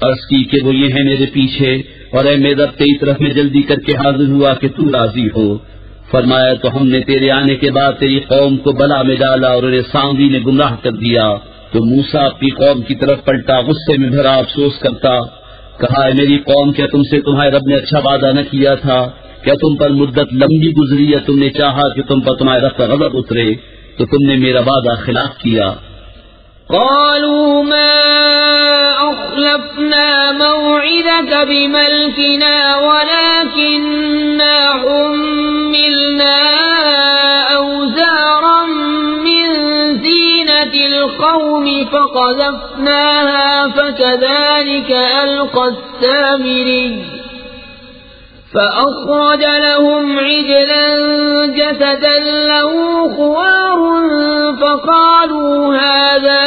عرض کی کہ وہ یہ ہے میرے پیچھے، اور اے میرے رب تیری طرف میں جلدی کر کے حاضر ہوا کہ تو راضی ہو. فرمایا تو ہم نے تیرے آنے کے بعد تیری قوم کو بلا میں ڈالا اور انہیں سانوی نے گمراہ کر دیا. تو موسیٰ اپنی قوم کی طرف پلٹا غصے میں بھرا افسوس کرتا. کہا اے میری قوم، کیا تم سے تمہارے رب نے اچھا وعدہ نہ کیا تھا؟ کیا تم پر مدت لمبی گزری یا تم نے چاہا کہ تم پر تمہارے رب کا غضب اترے تو تم نے میرا وعدہ خلاف کیا؟ قالوا ما أخلفنا موعدك بملكنا ولكننا حملنا أوزارا من زينة القوم فقذفناها فكذلك ألقى السامري فأخرج لهم عجلا جسدا له خوار فقالوا هذا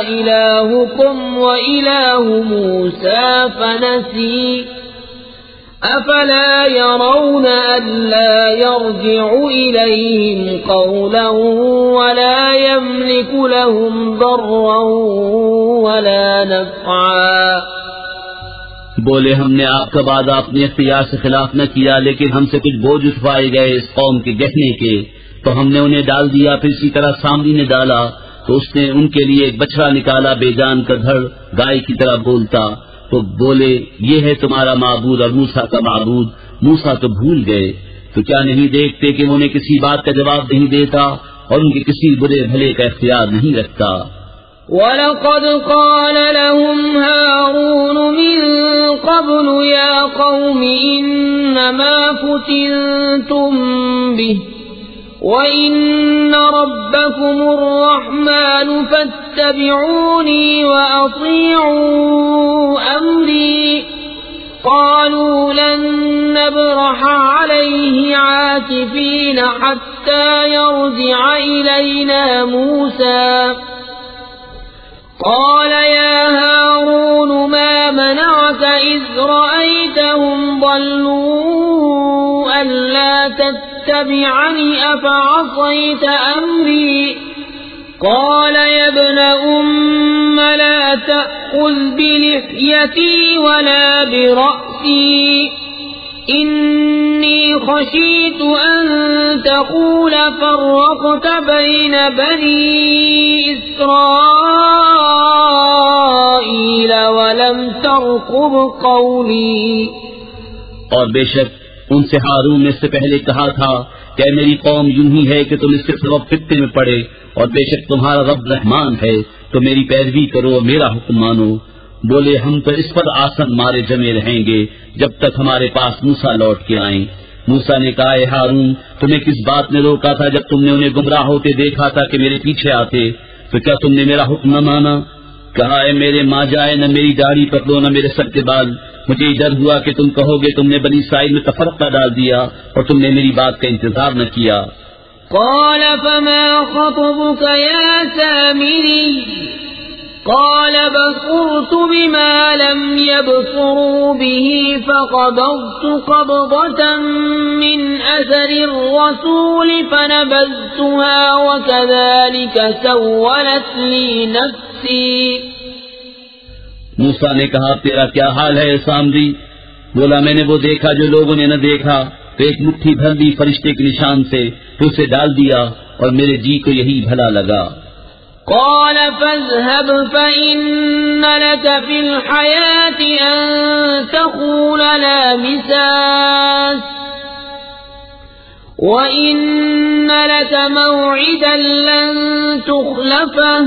إلهكم وإله موسى فنسي أفلا يرون ألا يرجع إليهم قولا ولا يملك لهم ضرا ولا نفعا. بولے ہم نے آپ کا وعدہ اپنے اختیار سے خلاف نہ کیا، لیکن ہم سے کچھ بوجھ اٹھوائے گئے اس قوم کے گہنے کے، تو ہم نے انہیں ڈال دیا. پھر اسی طرح سامری نے ڈالا تو اس نے ان کے لیے ایک بچڑا نکالا بے جان کا دھڑ گائے کی طرح بولتا. تو بولے یہ ہے تمہارا معبود اور موسیٰ کا معبود. موسیٰ تو بھول گئے، تو کیا نہیں دیکھتے کہ وہ انہیں کسی بات کا جواب نہیں دیتا اور ان کے کسی برے بھلے کا اختیار نہیں رکھتا. وَلَقَدْ قَالَ لَهُمْ هَارُونُ مِن قَبْلُ يَا قَوْمِ إِنَّمَا فُتِنْتُمْ بِهِ وَإِنَّ رَبَّكُمُ الرَّحْمَنُ فَاتَّبِعُونِي وَأَطِيعُوا أَمْرِي. قَالُوا لَن نَّبْرَحَ عَلَيْهِ عَاكِفِينَ حَتَّى يَرْجِعَ إِلَيْنَا مُوسَى. قال يا هارون ما منعك إذ رأيتهم ضلوا ألا تتبعني أفعصيت أمري. قال يا ابن أم لا تأخذ بلحيتي ولا برأسي إني خشيت أن تقول فرقت بين بني إسرائيل ولم ترقب قولي. اور بے شک ان سے ہارون نے اس سے پہلے کہا تھا کہ میری قوم یوں ہی ہے کہ تم اس کے سبب فتنے میں پڑے، اور بے شک تمہارا رب رحمان ہے تو میری پیروی کرو اور میرا حکم مانو. بولے ہم تو اس پر آسن مارے جمے رہیں گے جب تک ہمارے پاس موسیٰ لوٹ کے آئیں. موسیٰ نے کہا اے ہارون تمہیں کس بات نے روکا تھا جب تم نے انہیں گمراہ ہوتے دیکھا تھا کہ میرے پیچھے آتے، تو کیا تم نے میرا حکم نہ مانا؟ کہا اے میرے ماں جائے نہ میری داڑھی پکڑو نہ میرے سر کے بال. مجھے ڈر ہوا کہ تم کہو گے تم نے بنی اسرائیل میں تفرقہ ڈال دیا اور تم نے میری بات کا انتظار نہ کیا. قال فما خطبك يا سامري. قال بصرت بما لم يبصروا به فقبضت قبضة من أثر الرسول فنبذتها وكذلك سولت لي نفسي. موسیٰ نے کہا تیرا کیا حال ہے سامری؟ بولا میں نے وہ دیکھا جو لوگوں نے نہ دیکھا، تو ایک مٹھی بھر دی فرشتے کے نشان سے تو اسے ڈال دیا اور میرے جی کو یہی بھلا لگا. قال فاذهب فإن لك في الحياة أن تقول لا مساس وإن لك موعدا لن تخلفه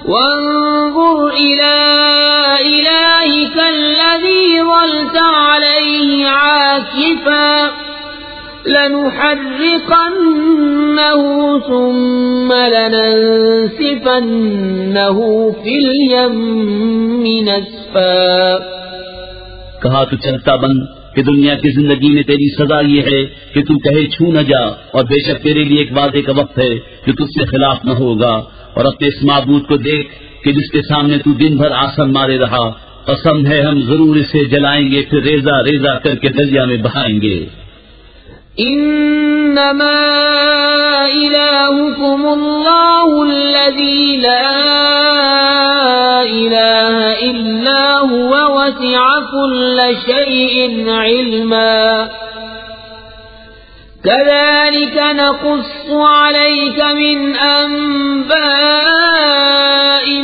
وانظر إلى إلهك الذي ظلت عليه عاكفا لنحرقنه ثم لننسفنه في اليم نسفا. کہا تو چلتا بن کہ دنیا کی زندگی میں تیری سزا یہ ہے کہ تو کہے چھو نہ جا، اور بے شک تیرے لیے ایک وعدے کا وقت ہے جو تجھ سے خلاف نہ ہوگا. اور اپنے اس معبود کو دیکھ کہ جس کے سامنے تو دن بھر آسن مارے رہا، قسم ہے ہم ضرور اسے جلائیں گے پھر ریزہ ریزہ کر کے دریا میں بہائیں گے. انما الہکم اللہ الذی لا الہ الا هو وسع كل شیء علما كذلك نقص عليك من أنباء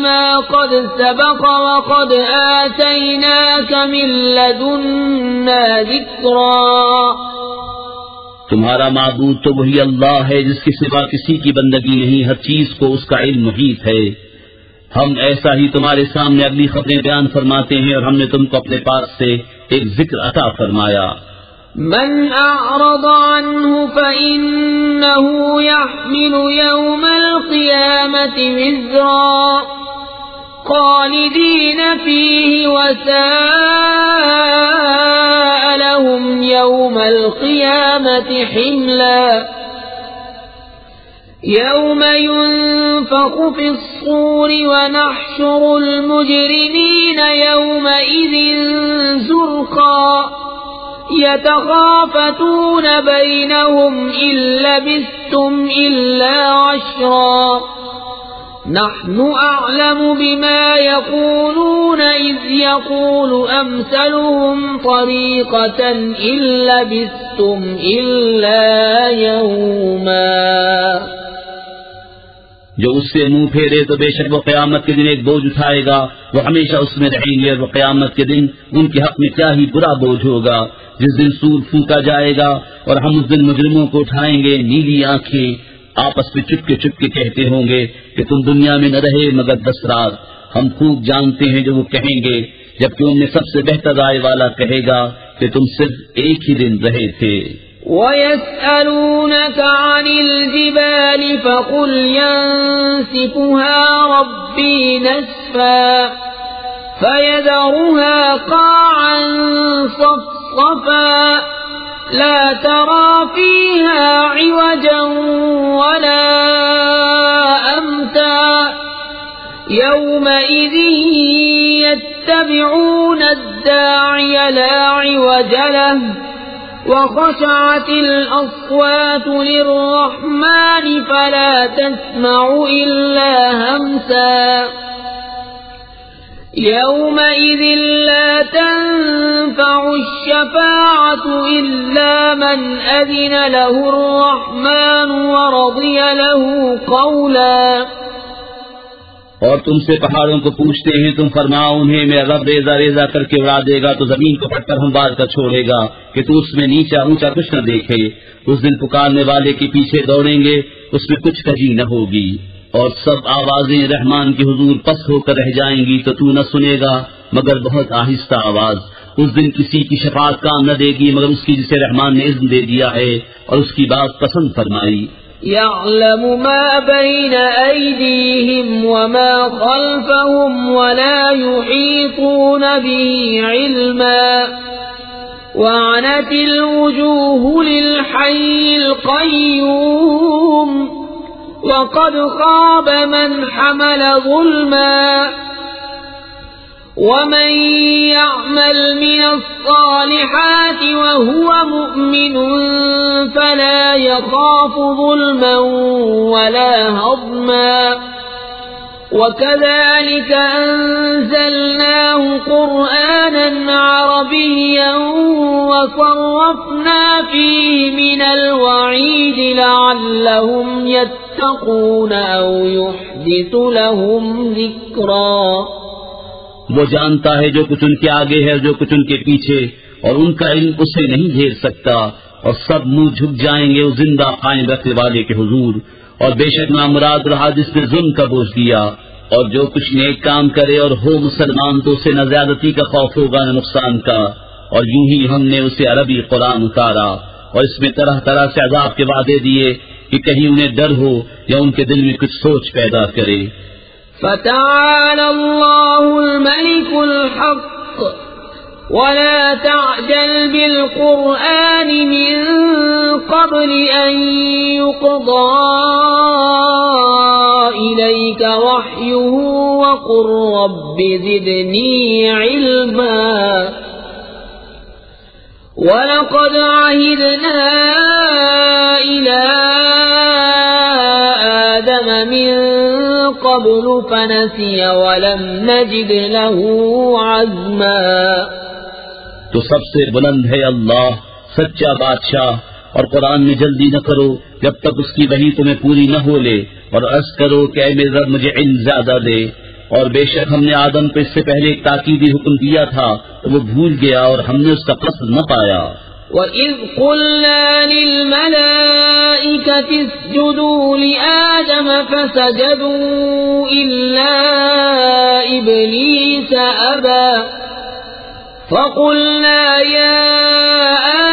ما قد سبق وقد آتيناك من لدنا ذكرا. تمہارا معبود تو وہی اللہ ہے جس کے سوا کسی کی بندگی نہیں، ہر چیز کو اس کا علم محیط ہے. ہم ایسا ہی تمہارے سامنے اگلی خبریں بیان فرماتے ہیں اور ہم نے تم کو اپنے پاس سے ایک ذکر عطا فرمایا. من أعرض عنه فإنه يحمل يوم القيامة وزرا خالدين فيه وساء لهم يوم القيامة حملا. يوم ينفخ في الصور ونحشر المجرمين يومئذ زرقا يتخافتون بينهم إن لبثتم إلا عشرا نحن أعلم بما يقولون إذ يقول أمثلهم طريقة إن لبثتم إلا يوما جو اس سے منہ پھیرے تو بے شک وہ قیامت کے دن ایک بوجھ اٹھائے گا، وہ ہمیشہ اس میں رہیں گے، اور وہ قیامت کے دن ان کے حق میں کیا ہی برا بوجھ ہوگا جس دن سور پھونکا جائے گا، اور ہم اس دن مجرموں کو اٹھائیں گے نیلی آنکھیں، آپس میں چپ کے کہتے ہوں گے کہ تم دنیا میں نہ رہے مگر 10 رات، ہم خوب جانتے ہیں جو وہ کہیں گے، جبکہ ان میں سب سے بہتر رائے والا کہے گا کہ تم صرف ایک ہی دن رہے تھے۔ وَيَسْأَلُونَكَ عَنِ الْجِبَالِ فَقُلْ يَنسِفُهَا رَبِّي نَسْفًا فَيَذَرُهَا قَاعًا صَفْصَفًا لَا تَرَى فِيهَا عِوَجًا وَلَا أَمْتًا يَوْمَئِذٍ يَتَّبِعُونَ الدَّاعِيَ لَا عِوَجَ لَهُ وخشعت الأصوات للرحمن فلا تسمع إلا همسا يومئذ لا تنفع الشفاعة إلا من أذن له الرحمن ورضي له قولا۔ اور تم سے پہاڑوں کو پوچھتے ہیں، تم فرماؤ انہیں میرا رب ریزہ ریزہ کر کے اڑا دے گا تو زمین کو پھٹ کر ہموار کر چھوڑے گا کہ تو اس میں نیچا اونچا کچھ نہ دیکھے۔ اس دن پکارنے والے کے پیچھے دوڑیں گے، اس میں کچھ کجی نہ ہوگی، اور سب آوازیں رحمان کے حضور پس ہو کر رہ جائیں گی تو نہ سنے گا مگر بہت آہستہ آواز۔ اس دن کسی کی شفاعت کام نہ دے گی مگر اس کی جسے رحمان نے اذن دے دیا ہے اور اس کی بات پسند فرمائی۔ يعلم ما بين أيديهم وما خلفهم ولا يحيطون به علما وعنت الوجوه للحي القيوم وقد خاب من حمل ظلما ومن يعمل من الصالحات وهو مؤمن فلا يخاف ظلما ولا هضما وكذلك أنزلناه قرآنا عربيا وصرفنا فيه من الوعيد لعلهم يتقون أو يحدث لهم ذكرا۔ وہ جانتا ہے جو کچھ ان کے آگے ہے جو کچھ ان کے پیچھے، اور ان کا علم اسے نہیں گھیر سکتا، اور سب منہ جھک جائیں گے اس زندہ قائم رکھنے والے کے حضور۔ اور بے شک نامراد رہا جس نے ظلم کا بوجھ دیا، اور جو کچھ نیک کام کرے اور ہو مسلمان تو اسے نہ زیادتی کا خوف ہوگا نہ نقصان کا۔ اور یوں ہی ہم نے اسے عربی قرآن اتارا، اور اس میں طرح طرح سے عذاب کے وعدے دیے کہ کہیں انہیں ڈر ہو یا ان کے دل میں کچھ سوچ پیدا کرے۔ فتعالى الله الملك الحق ولا تعجل بالقرآن من قبل أن يقضى إليك وحيه وقل رب زدني علما ولقد عهدنا إلى آدم من قبل فنسي ولم نجد له عزما۔ تو سب سے بلند ہے اللہ سچا بادشاہ، اور قرآن میں جلدی نہ کرو جب تک اس کی وحی تمہیں پوری نہ ہو لے، اور عرض کرو کہ اے میرے رب مجھے علم زیادہ دے۔ اور بے شک ہم نے آدم کو اس سے پہلے ایک تاکیدی حکم دیا تھا تو وہ بھول گیا اور ہم نے اس کا قصد نہ پایا۔ وَإِذْ قُلْنَا لِلْمَلَائِكَةِ اسْجُدُوا لِآدَمَ فَسَجَدُوا إِلَّا إِبْلِيسَ أَبَى فَقُلْنَا يَا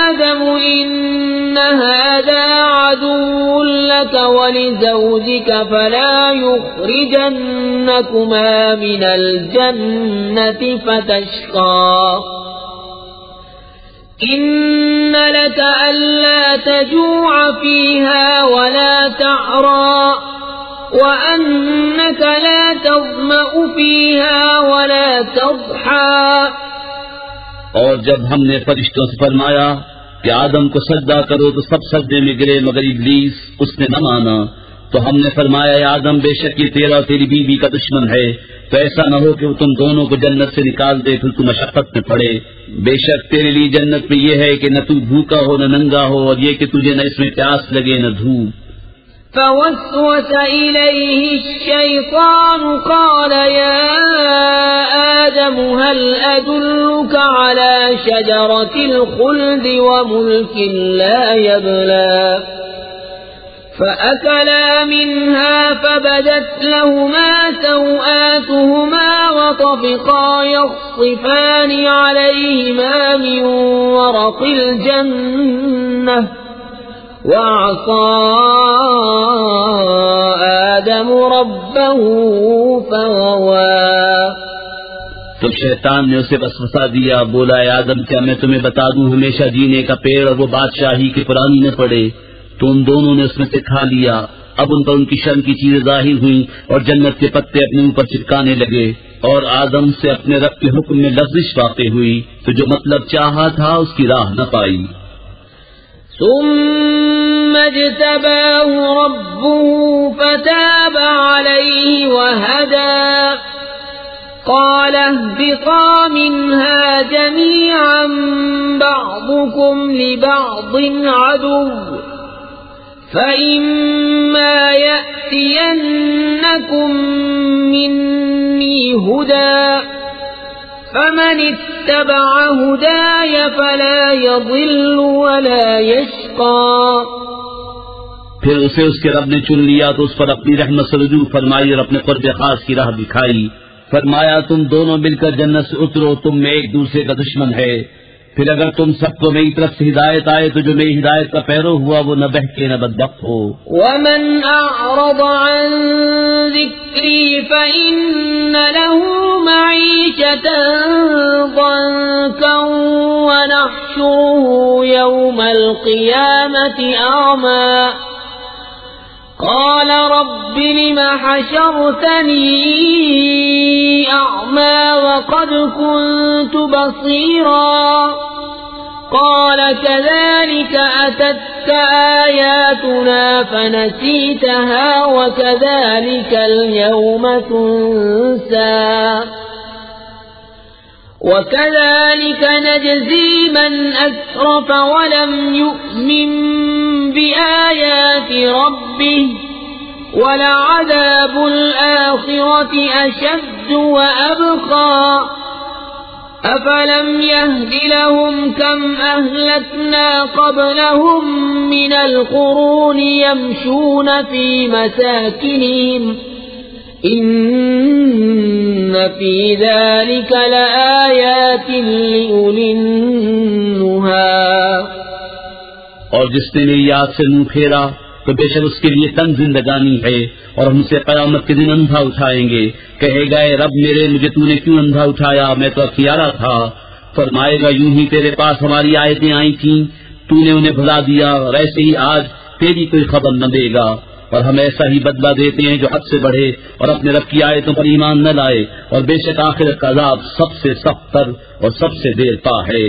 آدَمُ إِنَّ هَذَا عَدُوٌّ لَكَ وَلِزَوْجِكَ فَلَا يُخْرِجَنَّكُمَا مِنَ الْجَنَّةِ فَتَشْقَى۔ إن لك ألا تجوع فيها ولا تعرى وأنك لا تظمأ فيها ولا تضحى. اور جب ہم نے فرشتوں سے فرمایا کہ آدم کو سجدہ کرو تو سب سجدے میں گرے مگر ابلیس اس نے نہ مانا، تو ہم نے فرمایا اے آدم بے شک یہ تیرا تیری بیوی کا دشمن ہے، تو ایسا نہ ہو کہ وہ تم دونوں کو جنت سے نکال دے پھر تم مشقت میں پڑے. بے شک تیرے لیے جنت میں یہ ہے کہ نہ تو بھوکا ہو نہ ننگا ہو، اور یہ کہ تجھے نہ اس میں پیاس لگے نہ دھوپ. فوسوس إليه الشيطان قال يا آدم هل أدلك على شجرة الخلد وملك لا يبلى. فأكلا منها فبدت لهما سوآتهما وطفقا يخصفان عليهما من ورق الجنة وعصى آدم ربه فغوى. تو شیطان نے اسے وسوسہ دیا، بولا اے آدم کیا میں تمہیں بتا دوں ہمیشہ جینے کا پیڑ اور وہ بادشاہی کی پرانی نہ پڑے. تو ان دونوں نے اس میں سے کھا لیا. اب ان پر ان کی شرم کی چیزیں ظاہر ہوئیں اور جنت کے پتے اپنے اوپر چپکانے لگے، اور آدم سے اپنے رب کے حکم میں لغزش واقع ہوئی، تو جو مطلب چاہا تھا اس کی راہ نہ پائی. ثم اجتباه ربه فتاب عليه وهدى. قال اهبطا منها جميعا بعضكم لبعض عدو فإما يأتينكم مني هدى فمن اتبع هداي فلا يضل ولا يشقى. پھر اسے اس کے رب نے چن لیا تو اس پر اپنی رحمت سے رجوع فرمائی اور اپنے قرب خاص کی راہ دکھائی. فرمایا تم دونوں مل کر جنت سے اترو، تم میں ایک دوسرے کا دشمن ہے. پھر اگر تم سب کو میری طرف سے ہدایت آئے تو جو میری ہدایت کا پیرو ہوا وہ نہ بہکے نہ بدبخت ہو. ومن أعرض عن ذكري فإن له معيشة ضنكا ونحشره يوم القيامة أعمى. قال رب لم حشرتني أعمى وقد كنت بصيرا. قال كذلك أتتك آياتنا فنسيتها وكذلك اليوم تنسى. وكذلك نجزي من أسرف ولم يؤمن بآيات ربه ولعذاب الآخرة أشد وأبقى. أفلم يهد لهم كم أهلكنا قبلهم من القرون يمشون في مساكنهم إن في ذلك لآيات لأولي النهى. اور جس نے میری یاد سے منہ پھیرا تو بے شک اس کے لیے تنگ زندگانی ہے، اور ہم سے قیامت کے دن اندھا اٹھائیں گے. کہے گا اے رب میرے مجھے تو نے کیوں اندھا اٹھایا، میں تو اکھیارا تھا. فرمائے گا یوں ہی تیرے پاس ہماری آیتیں آئی تھیں، تو نے انہیں بھلا دیا، اور ایسے ہی آج تیری کوئی خبر نہ دے گا. اور ہم ایسا ہی بدلہ دیتے ہیں جو حد سے بڑھے اور اپنے رب کی آیتوں پر ایمان نہ لائے، اور بے شک آخرت کا عذاب سب سے سخت تر اور سب سے دیر پا ہے.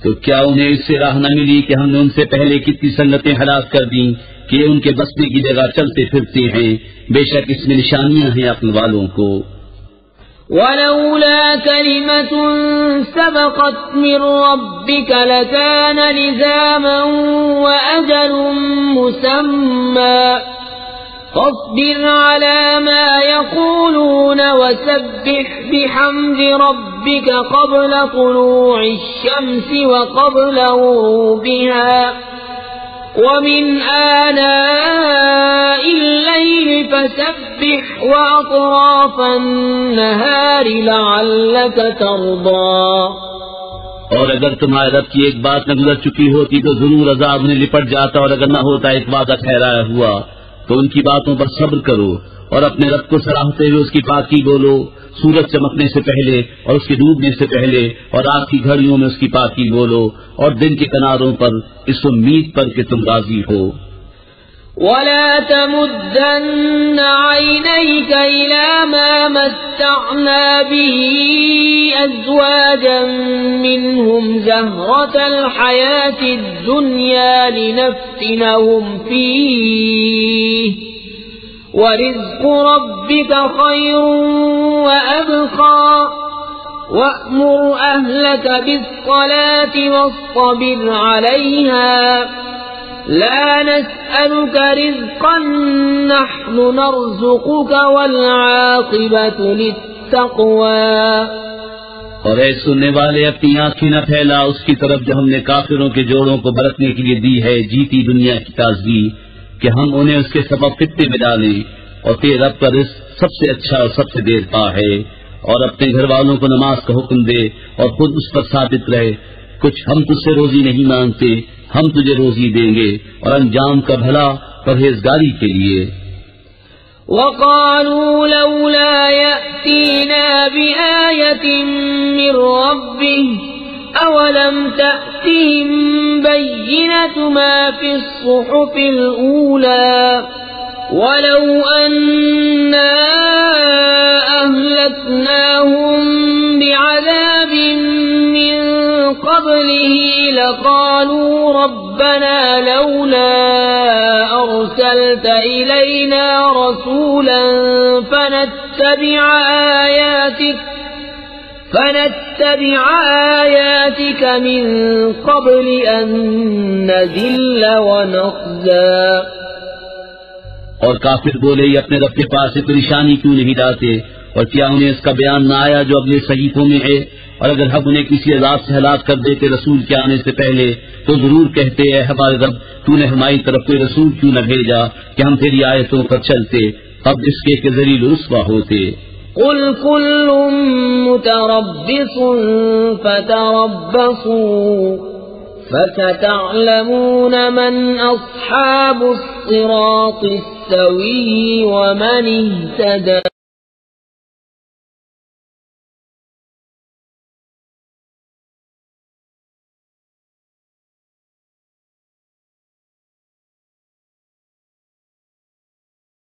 تو کیا انہیں اس سے راہ نہ ملی کہ ہم نے ان سے پہلے کتنی سنتیں ہلاک کر دیں کہ ان کے بسنے کی جگہ چلتے پھرتے ہیں. بے شک اس میں نشانیاں ہیں عقل والوں کو. ولولا كلمة سبقت من ربك لكان لزاما وأجل مسمى. فاصبر على ما يقولون وسبح بحمد ربك قبل طلوع الشمس وقبل غروبها ومن آناء الليل فسبح وأطراف النهار لعلك ترضى. اور اگر تمہارے رب کی ایک بات نہ گزر چکی ہوتی تو ضرور عذاب نے لپٹ جاتا، اور اگر نہ ہوتا ایک وعدہ ٹھہرایا ہوا تو ان کی باتوں پر صبر کرو اور اپنے رب کو سراہتے ہوئے اس کی پاکی بولو سورج چمکنے سے پہلے اور اس کے ڈوبنے سے پہلے، اور رات کی گھڑیوں میں اس کی پاکی بولو، اور دن کے کناروں پر اس امید پر کہ تم راضی ہو۔ ولا تمدن عينيك إلى ما متعنا به أزواجا منهم زهرة الحياة الدنيا لنفتنهم فيه ورزق ربك خير وأبقى وأمر أهلك بالصلاة واصطبر عليها لا نسألك رزقا نحن نرزقك والعاقبة للتقوى۔ اور اے سننے والے، اپنی آنکھیں نہ پھیلا اس کی طرف جو ہم نے کافروں کے جوڑوں کو برتنے کے لیے دی ہے جیتی دنیا کی تازگی، کہ ہم انہیں اس کے سبب فتنے میں ڈالیں، اور تیرے رب کا رزق سب سے اچھا اور سب سے دیر پا ہے۔ اور اپنے گھر والوں کو نماز کا حکم دے اور خود اس پر ثابت رہے، کچھ ہم تجھ سے روزی نہیں مانگتے، ہم تجھے روزی دیں گے، اور انجام کا بھلا پرہیزگاری کے لیے۔ وقالوا لولا يأتينا بآية من ربه أولم تأتهم بينة ما في الصحف الأولى ولو أنا أهلكناهم بعذاب من قبله لقالوا ربنا لولا أرسلت إلينا رسولا فنتبع آياتك من قبل أن نذل ونخزى۔ اور کافر بولے یہ اپنے رب کے پاس سے کوئی نشانی کیوں نہیں لاتے، اور کیا انہیں اس کا بیان نہ آیا جو اگلے صحیفوں میں ہے؟ اور اگر ہم انہیں کسی عذاب سے ہلاک کر دیتے رسول کے آنے سے پہلے تو ضرور کہتے اے ہمارے رب تو نے ہماری طرف کوئی رسول کیوں نہ بھیجا کہ ہم تیری آیتوں پر چلتے، اب اس کے کہ ذلیل و رسوا ہوتے۔ قل كل متربص فتربصوا فستعلمون من أصحاب الصراط السوي ومن اهتدى۔